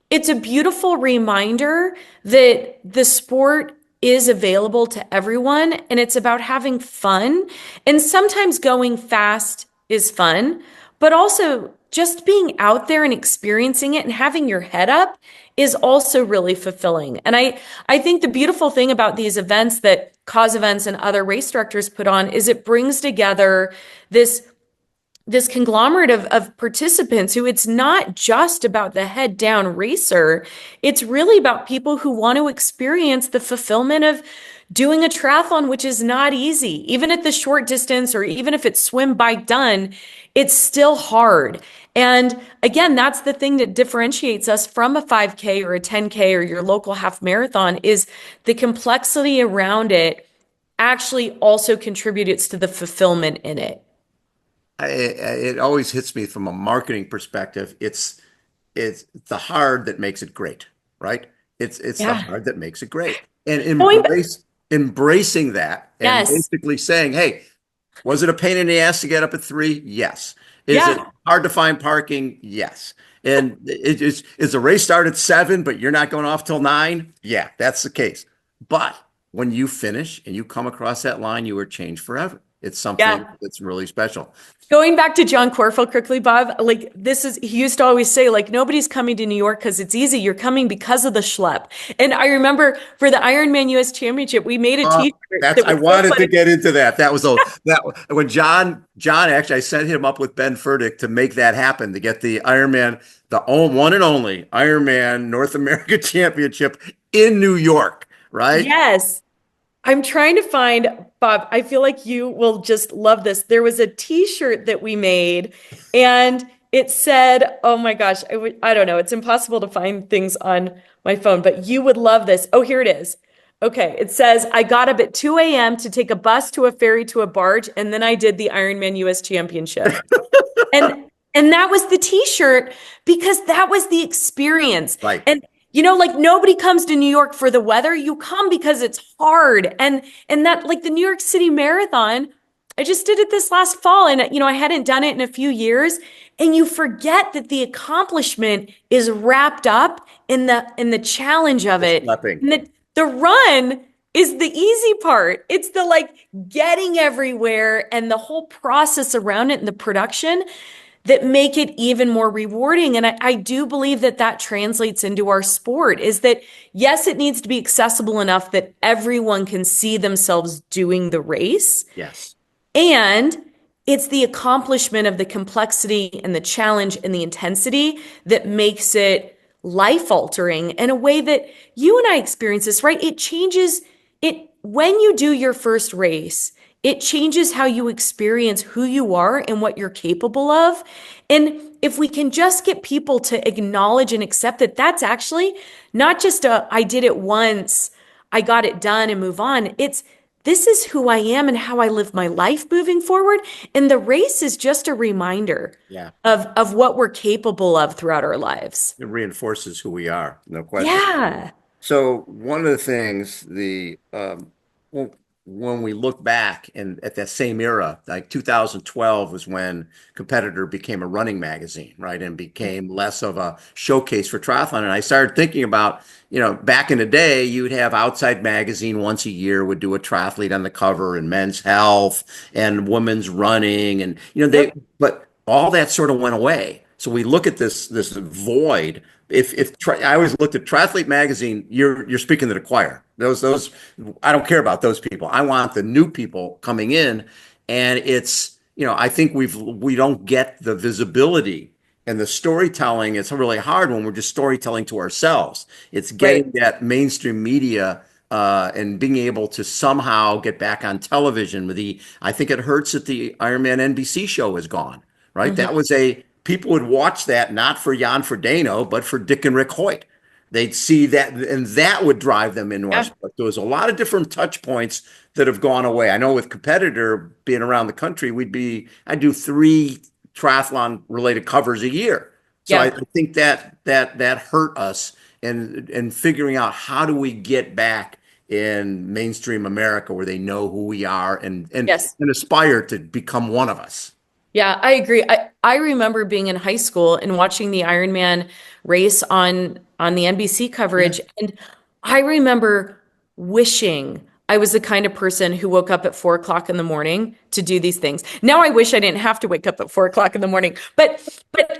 it's a beautiful reminder that the sport is available to everyone and it's about having fun. And sometimes going fast is fun, but also just being out there and experiencing it and having your head up is also really fulfilling. And I think the beautiful thing about these events that Cause Events and other race directors put on is it brings together this conglomerate of participants who it's not just about the head down racer. It's really about people who want to experience the fulfillment of doing a triathlon, which is not easy. Even at the short distance, or even if it's swim, bike, done, it's still hard. And again, that's the thing that differentiates us from a 5K or a 10K or your local half marathon is the complexity around it actually also contributes to the fulfillment in it. It always hits me from a marketing perspective. It's the hard that makes it great, right? It's the Yeah. hard that makes it great. And Going back, embracing that and yes. basically saying, hey, was it a pain in the ass to get up at 3? Yes. Is it Yeah. hard to find parking? Yes. And is the race start at 7, but you're not going off till 9? Yeah, that's the case. But when you finish and you come across that line, you are changed forever. It's something Yeah. that's really special. Going back to John Corfield quickly, Bob, like he used to always say, like, nobody's coming to New York because it's easy. You're coming because of the schlep. And I remember for the Ironman US Championship, we made a t-shirt That's that I was so wanted to funny. get into that. That was that when John actually I set him up with Ben Furtick to make that happen to get the Ironman, one and only Ironman North America Championship in New York, right? Yes. I'm trying to find, Bob, I feel like you will just love this. There was a t-shirt that we made and it said, oh my gosh, I don't know. It's impossible to find things on my phone, but you would love this. Oh, here it is. Okay. It says, I got up at 2 a.m. to take a bus to a ferry to a barge, and then I did the Ironman US Championship. And that was the t-shirt because that was the experience. Right. And like nobody comes to New York for the weather. You come because it's hard. And that like the New York City Marathon, I just did it this last fall and I hadn't done it in a few years. And you forget that the accomplishment is wrapped up in the challenge of The it. schlepping. And the run is the easy part. It's the like getting everywhere and the whole process around it and the production that make it even more rewarding. And I do believe that translates into our sport is that, yes, it needs to be accessible enough that everyone can see themselves doing the race. Yes. And it's the accomplishment of the complexity and the challenge and the intensity that makes it life altering in a way that you and I experience this, right? It changes it when you do your first race. it changes how you experience who you are and what you're capable of. And if we can just get people to acknowledge and accept that that's actually not just a, I did it once, I got it done and move on. It's, this is who I am and how I live my life moving forward. And the race is just a reminder Yeah. of what we're capable of throughout our lives. It reinforces who we are, no question. Yeah. So one of the things when when we look back and at that same era, like 2012 was when Competitor became a running magazine, right? And became less of a showcase for triathlon. And I started thinking about, back in the day, you'd have Outside Magazine once a year would do a triathlete on the cover and Men's Health and Women's Running. And, Yep. but all that sort of went away. So we look at this void. I always looked at Triathlete magazine, you're speaking to the choir. Those I don't care about those people. I want the new people coming in, and it's I think we don't get the visibility and the storytelling. It's really hard when we're just storytelling to ourselves. It's Right. getting that mainstream media and being able to somehow get back on television. I think it hurts that the Ironman NBC show is gone. Right, Mhm. that was people would watch that not for Jan Frodeno, but for Dick and Rick Hoyt. They'd see that, and that would drive them into our Yeah. sport. There was a lot of different touch points that have gone away. I know with Competitor being around the country, I do 3 triathlon related covers a year. So I Yeah. think that hurt us in figuring out how do we get back in mainstream America where they know who we are Yes. and aspire to become one of us. Yeah, I agree. I remember being in high school and watching the Ironman race on the NBC Yeah. coverage. And I remember wishing I was the kind of person who woke up at 4 o'clock in the morning to do these things. Now I wish I didn't have to wake up at 4 o'clock in the morning. But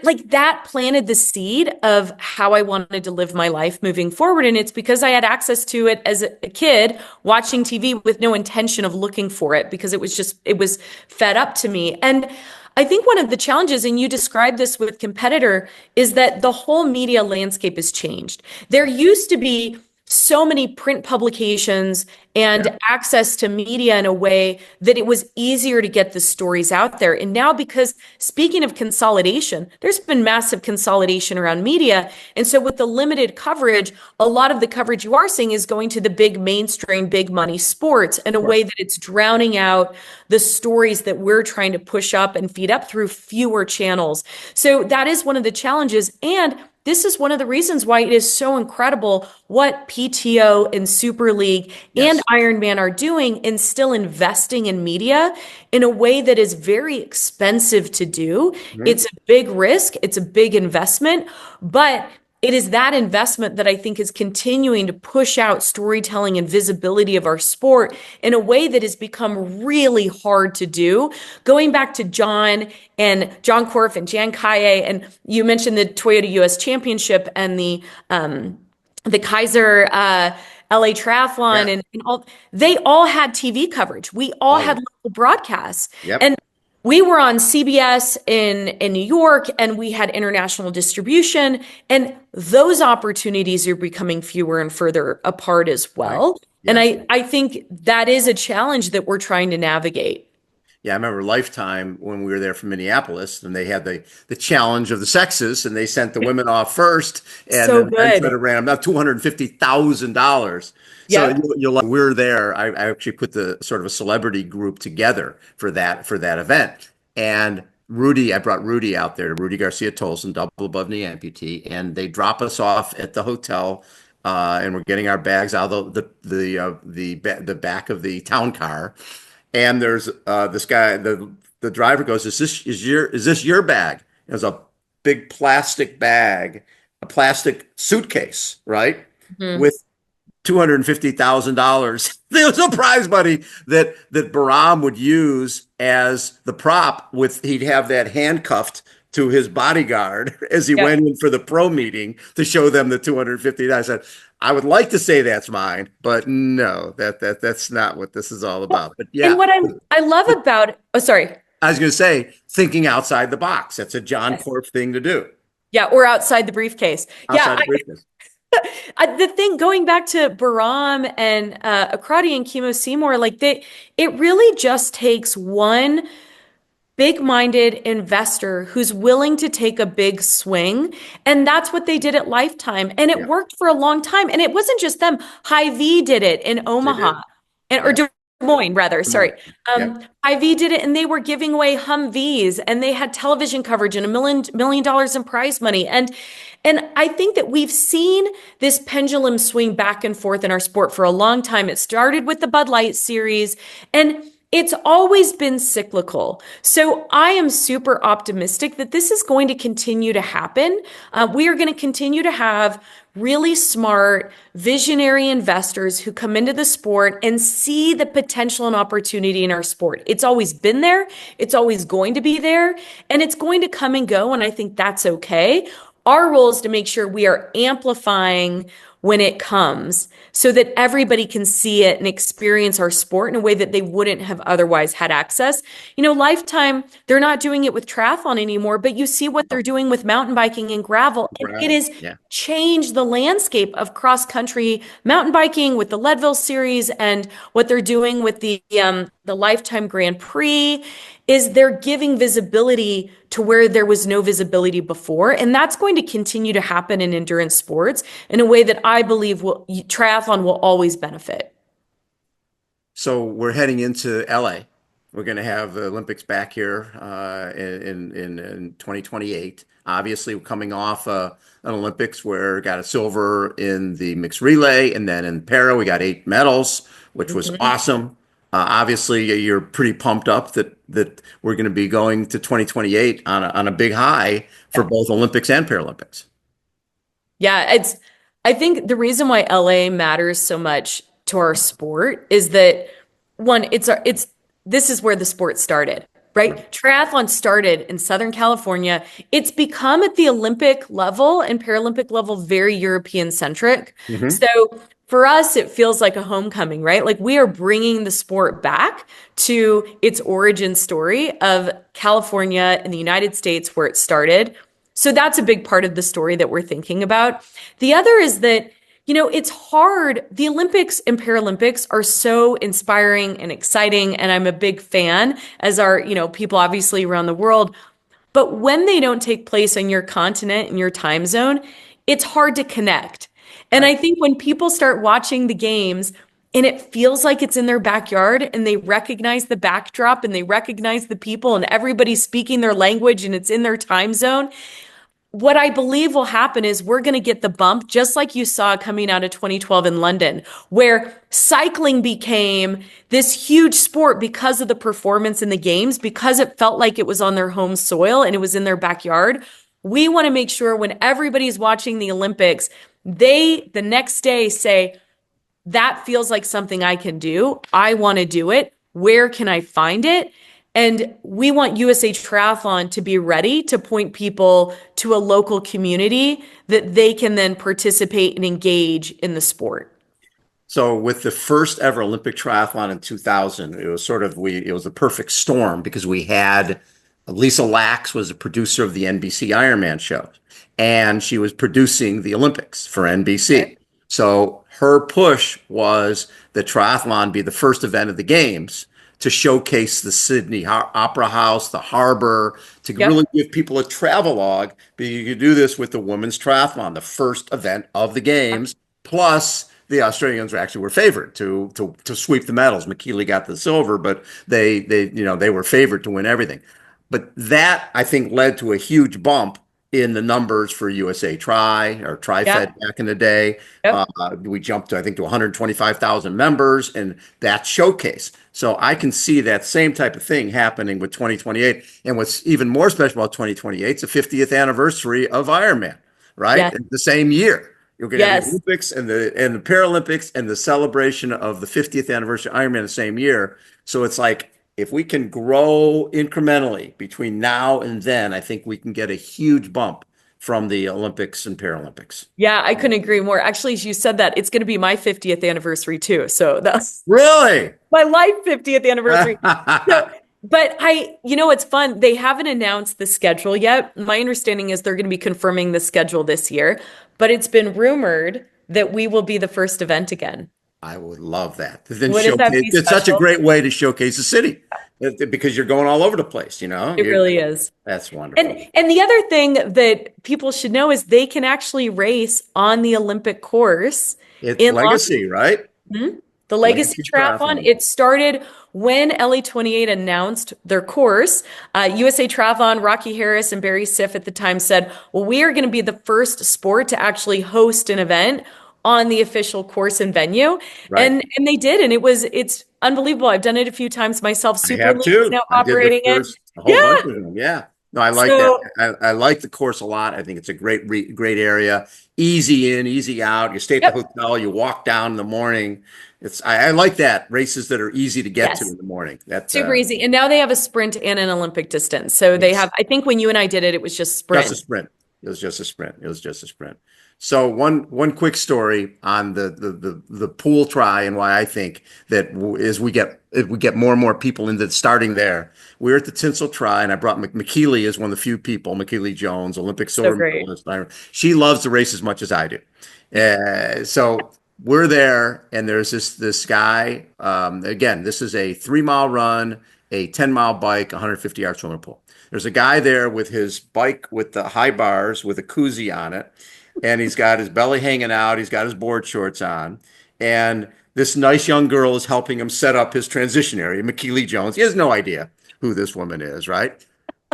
like that planted the seed of how I wanted to live my life moving forward. And it's because I had access to it as a kid watching TV with no intention of looking for it because it was fed up to me. And I think one of the challenges, and you described this with Competitor, is that the whole media landscape has changed. There used to be so many print publications Yeah. and access to media in a way that it was easier to get the stories out there. And now, because speaking of consolidation, there's been massive consolidation around media. And so, with the limited coverage, a lot of the coverage you are seeing is going to the big mainstream, big money sports in a way that it's drowning out the stories that we're trying to push up and feed up through fewer channels. So, that is one of the challenges. And this is one of the reasons why it is so incredible what PTO and Super League and Yes. Ironman are doing and still investing in media in a way that is very expensive to do. Mhm. It's a big risk, it's a big investment, but it is that investment that I think is continuing to push out storytelling and visibility of our sport in a way that has become really hard to do. Going back to John Korf and Jan Kaye, and you mentioned the Toyota US Championship and the Kaiser LA Triathlon Yeah. and all, they all had TV coverage. We all Oh, had yeah. local broadcasts. Yep. And we were on CBS in New York and we had international distribution. And those opportunities are becoming fewer and further apart as Right. well. And Yes. I think that is a challenge that we're trying to navigate. Yeah, I remember Lifetime when we were there from Minneapolis, and they had the challenge of the sexes, and they sent the women off first, and So then the men tried to good. ran them about $250,000. So Yep. you're like, we're there. I actually put the sort of a celebrity group together for that event, and I brought Rudy out there, Rudy Garcia Tolson, double above knee amputee, and they drop us off at the hotel. And we're getting our bags out of the back of the town car, and there's this guy. The driver goes, is this your bag?" It was a big plastic bag, a plastic suitcase, right, Mhm. with $250,000. There was a prize money that Bahram would use as the prop. He'd have that handcuffed to his bodyguard as he Yep. went in for the pro meeting to show them the 250. I said, I would like to say that's mine, but no, that's not what this is all about. But And yeah, what I love about, oh, sorry. I was going to say thinking outside the box. That's a John Yes. Corp thing to do. Yeah, or outside the briefcase. Yeah, Outside the briefcase. The thing going back to Baram and Akradi and Kimo Seymour, it really just takes one big-minded investor who's willing to take a big swing. And that's what they did at Lifetime. And it Yeah, worked for a long time. And it wasn't just them. Hy-Vee did it in they Omaha did. or Yeah. Des Moines, rather. Come on. Sorry. Yeah. Hy-Vee did it and they were giving away Humvees and they had television coverage and $1 million in prize money. And I think that we've seen this pendulum swing back and forth in our sport for a long time. It started with the Bud Light series and it's always been cyclical. So I am super optimistic that this is going to continue to happen. We are going to continue to have really smart, visionary investors who come into the sport and see the potential and opportunity in our sport. It's always been there. It's always going to be there, and it's going to come and go. And I think that's okay. Our role is to make sure we are amplifying when it comes so that everybody can see it and experience our sport in a way that they wouldn't have otherwise had access. Lifetime, they're not doing it with triathlon anymore, but you see what they're doing with mountain biking and gravel. And it Gravel. has Yeah. changed the landscape of cross-country mountain biking with the Leadville series and what they're doing with the Lifetime Grand Prix is they're giving visibility to where there was no visibility before. And that's going to continue to happen in endurance sports in a way that I believe triathlon will always benefit. So we're heading into LA. We're going to have the Olympics back here in 2028. Obviously, we're coming off an Olympics where we got a silver in the mixed relay, and then in para we got 8 medals, which was Mhm. awesome. Obviously, you're pretty pumped up that we're going to be going to 2028 on a big high for both Olympics and Paralympics. Yeah, I think the reason why LA matters so much to our sport is that one, this is where the sport started, right? Triathlon started in Southern California. It's become at the Olympic level and Paralympic level very European centric. Hmm. So for us, it feels like a homecoming, right? Like we are bringing the sport back to its origin story of California and the United States where it started. So that's a big part of the story that we're thinking about. The other is that, it's hard. The Olympics and Paralympics are so inspiring and exciting, and I'm a big fan, as are, people obviously around the world. But when they don't take place on your continent and your time zone, it's hard to connect. And Right. I think when people start watching the games and it feels like it's in their backyard and they recognize the backdrop and they recognize the people and everybody's speaking their language and it's in their time zone, what I believe will happen is we're going to get the bump, just like you saw coming out of 2012 in London, where cycling became this huge sport because of the performance in the games, because it felt like it was on their home soil and it was in their backyard. We want to make sure when everybody's watching the Olympics, they the next day say, that feels like something I can do. I want to do it. Where can I find it? And we want USA Triathlon to be ready to point people to a local community that they can then participate and engage in the sport. So with the first ever Olympic triathlon in 2000, it was it was a perfect storm because we had Lisa Lax was a producer of the NBC Ironman show, and she was producing the Olympics for NBC. So her push was the triathlon be the first event of the games to showcase the Sydney Opera House, the harbor, to really Yep. give people a travelogue. But you could do this with the women's triathlon, the first event of the games. Plus, the Australians actually were favored to sweep the medals. McKeely got the silver, but they were favored to win everything. But that I think led to a huge bump in the numbers for USA Tri or Yeah. TriFed back in the day. Yep. We jumped to I think to 125,000 members, and that showcase. So I can see that same type of thing happening with 2028. And what's even more special about 2028 is the 50th anniversary of Ironman, right? Yes. In the same year. You're going to have the Yes. Olympics and the Paralympics and the celebration of the 50th anniversary of Ironman the same year. So it's like if we can grow incrementally between now and then, I think we can get a huge bump from the Olympics and Paralympics. Yeah, I couldn't agree more. Actually, as you said that, it's going to be my 50th anniversary too. So that's Really? my life 50th anniversary. So But it's fun. They haven't announced the schedule yet. My understanding is they're going to be confirming the schedule this year, but it's been rumored that we will be the first event again. I would love that. Then Wouldn't that showcase. be It's such a special? great way to showcase the city because you're going all over the place. It really is. That's And wonderful. and the other thing that people should know is they can actually race on the Olympic course It's in Long legacy, right? Mhm. The Legacy Legacy Triathlon. triathlon. It started when LA28 announced their course. USA Triathlon, Rocky Harris, and Barry Siff at the time said, well, we are going to be the first sport to actually host an event on the official course and venue. Right. And they did. And it's unbelievable. I've done it a few times myself. I Super have League is too. now I did the operating it. first, a whole bunch Yeah. of them. Yeah. No, I like that. So, I like the course a lot. I think it's a great area. Easy in, easy out. You stay at the yep. hotel, you walk down in the morning. I like that. Races that are easy to get to Yes. in the morning. That Super easy. And now they have a sprint and an Olympic distance. So they yes. have, I think when you and I did it, it was just Just a sprint. sprint. It was just a sprint. It was just a sprint. So one quick story on the pool try and why I think that is we get more and more people into starting there. We were at the Tinsel try and I brought McKeely as one of the few people, McKeely Jones, Olympic So silver great. medalist. She loves the race as much as I do. So we're there and there's this guy. Again, this is a 3 mile run, a 10 mile bike, 150-yard swimming pool. There's a guy there with his bike with the high bars with a koozie on it, and he's got his belly hanging out. He's got his board shorts on, and this nice young girl is helping him set up his transition area. McKeely Jones. He has no idea who this woman is, right?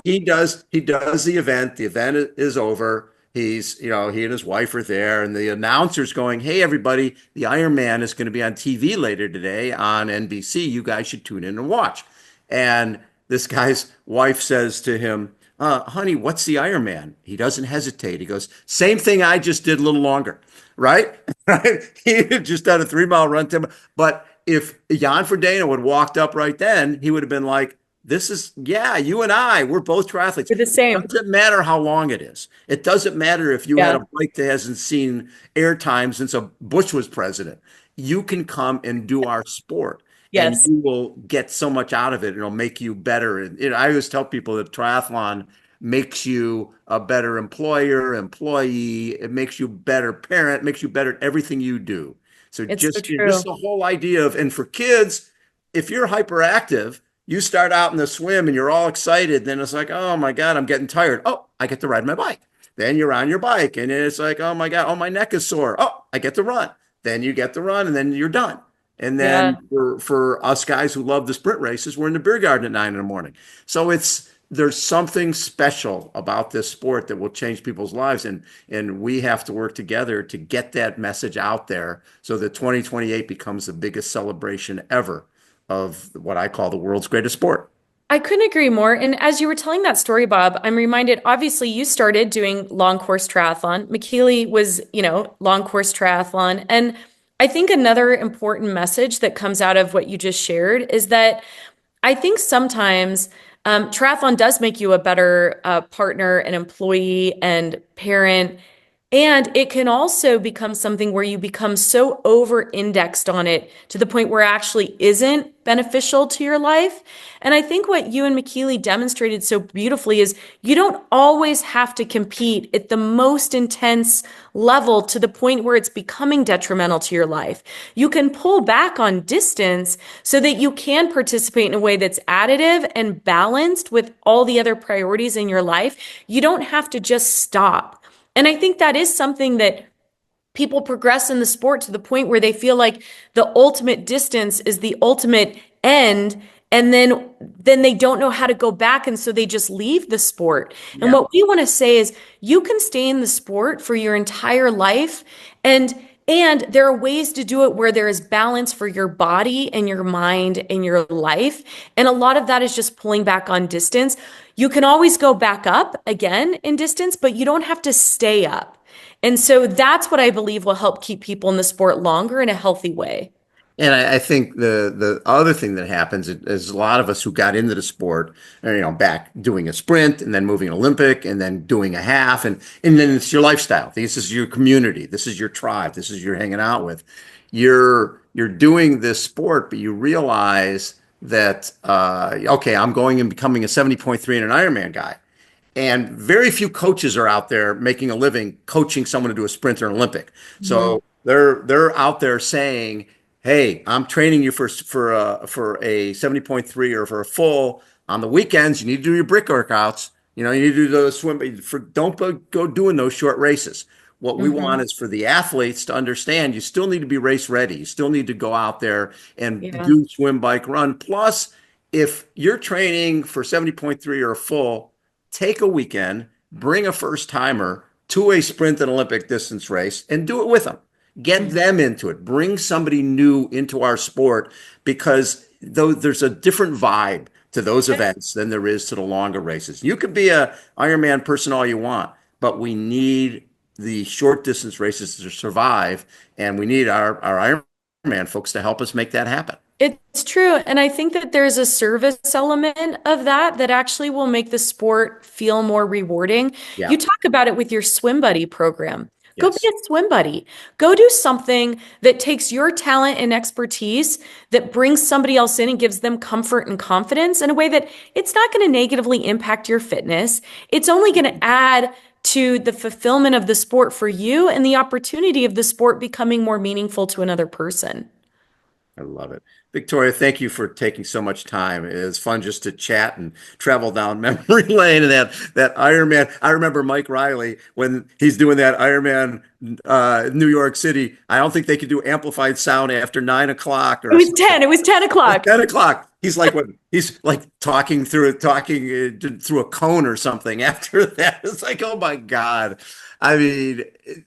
He does the event. The event is over. He and his wife are there, and the announcer's going, "Hey, everybody, the Iron Man is going to be on TV later today on NBC. You guys should tune in and watch." And this guy's wife says to him, honey, what's the Iron Man? He doesn't hesitate. He goes, same thing I just did a little longer, right? Right? He had just done a 3 mile run. But if Jan Frodeno had walked up right then, he would have been like, yeah, you and we're both triathletes. We're the It same. doesn't matter how long it is. It doesn't matter if you had Yeah. a bike that hasn't seen airtime since a Bush was president. You can come and do our sport and Yes. you will get so much out of it. It'll make you better. And I always tell people that triathlon makes you a better employer, employee. It makes you a better parent, makes you better at everything you do. So It's so just true. the whole idea of, and for kids, if you're hyperactive, you start out in the swim and you're all excited. Then it's like, oh my God, I'm getting tired. Oh, I get to ride my bike. Then you're on your bike and it's like, oh my God, oh, my neck is sore. Oh, I get to run. Then you get to run and then you're done. And then Yeah. for us guys who love the sprint races, we're in the beer garden at 9 in the morning. So there's something special about this sport that will change people's lives. And we have to work together to get that message out there so that 2028 becomes the biggest celebration ever of what I call the world's greatest sport. I couldn't agree more. And as you were telling that story, Bob, I'm reminded, obviously, you started doing long course triathlon. McKeely was, long course triathlon. And I think another important message that comes out of what you just shared is that I think sometimes triathlon does make you a better partner and employee and parent. And it can also become something where you become so over indexed on it to the point where it actually isn't beneficial to your life. And I think what you and McKeely demonstrated so beautifully is you don't always have to compete at the most intense level to the point where it's becoming detrimental to your life. You can pull back on distance so that you can participate in a way that's additive and balanced with all the other priorities in your life. You don't have to just stop. And I think that is something that people progress in the sport to the point where they feel like the ultimate distance is the ultimate end. And then they don't know how to go back. And so they just leave the sport. And Yeah. what we want to say is you can stay in the sport for your entire life. And there are ways to do it where there is balance for your body and your mind and your life. And a lot of that is just pulling back on distance. You can always go back up again in distance, but you don't have to stay up. And so that's what I believe will help keep people in the sport longer in a healthy way. And I think the other thing that happens is a lot of us who got into the sport, back doing a sprint and then moving an Olympic and then doing a half and then it's your lifestyle. This is your community. This is your tribe. This is you're hanging out with. You're doing this sport, but you realize that, okay, I'm going and becoming a 70.3 and an Ironman guy. And very few coaches are out there making a living coaching someone to do a sprint or an Olympic. Mhm. So they're out there saying, "Hey, I'm training you for a 70.3 or for a full. On the weekends, you need to do your brick workouts. You know, you need to do those swim. Don't go doing those short races. What we want Mhm. is for the athletes to understand you still need to be race ready. You still need to go out there and Yeah. do swim, bike, run. Plus, if you're training for 70.3 or a full, take a weekend, bring a first timer to a sprint and Olympic distance race and do it with them. Get Mhm. them into it. Bring somebody new into our sport because though there's a different vibe to those events than there is to the longer races. You could be a Ironman person all you want, but we need the short distance races to survive, and we need our Ironman folks to help us make that happen. It's true. And I think that there's a service element of that that actually will make the sport feel more rewarding. Yeah. You talk about it with your swim buddy program. Go be Yes. a swim buddy. Go do something that takes your talent and expertise that brings somebody else in and gives them comfort and confidence in a way that it's not going to negatively impact your fitness. It's only going to add to the fulfillment of the sport for you and the opportunity of the sport becoming more meaningful to another person. I love it. Victoria, thank you for taking so much time. It's fun just to chat and travel down memory lane and that Ironman. I remember Mike Riley when he's doing that Ironman New York City. I don't think they could do amplified sound after 9 o'clock It or was something. 10. It was 10 o'clock. 10 o'clock. He's like talking through a cone or something after that. It's like, oh my God. I mean,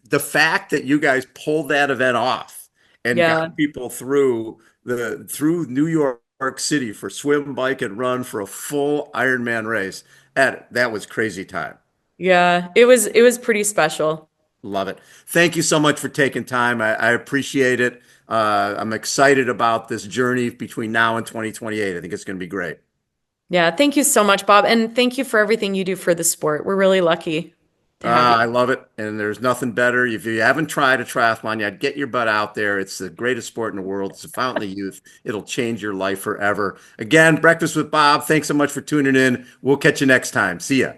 the fact that you guys pulled that event off and Yeah. got people through New York City for swim, bike, and run for a full Ironman race. That was crazy time. Yeah. It was pretty special. Love it. Thank you so much for taking time. I appreciate it. I'm excited about this journey between now and 2028. I think it's going to be great. Yeah. Thank you so much, Bob. And thank you for everything you do for the sport. We're really lucky to have you. I love it. And there's nothing better. If you haven't tried a triathlon yet, get your butt out there. It's the greatest sport in the world. It's a fountain of youth. It'll change your life forever. Again, Breakfast with Bob. Thanks so much for tuning in. We'll catch you next time. See ya.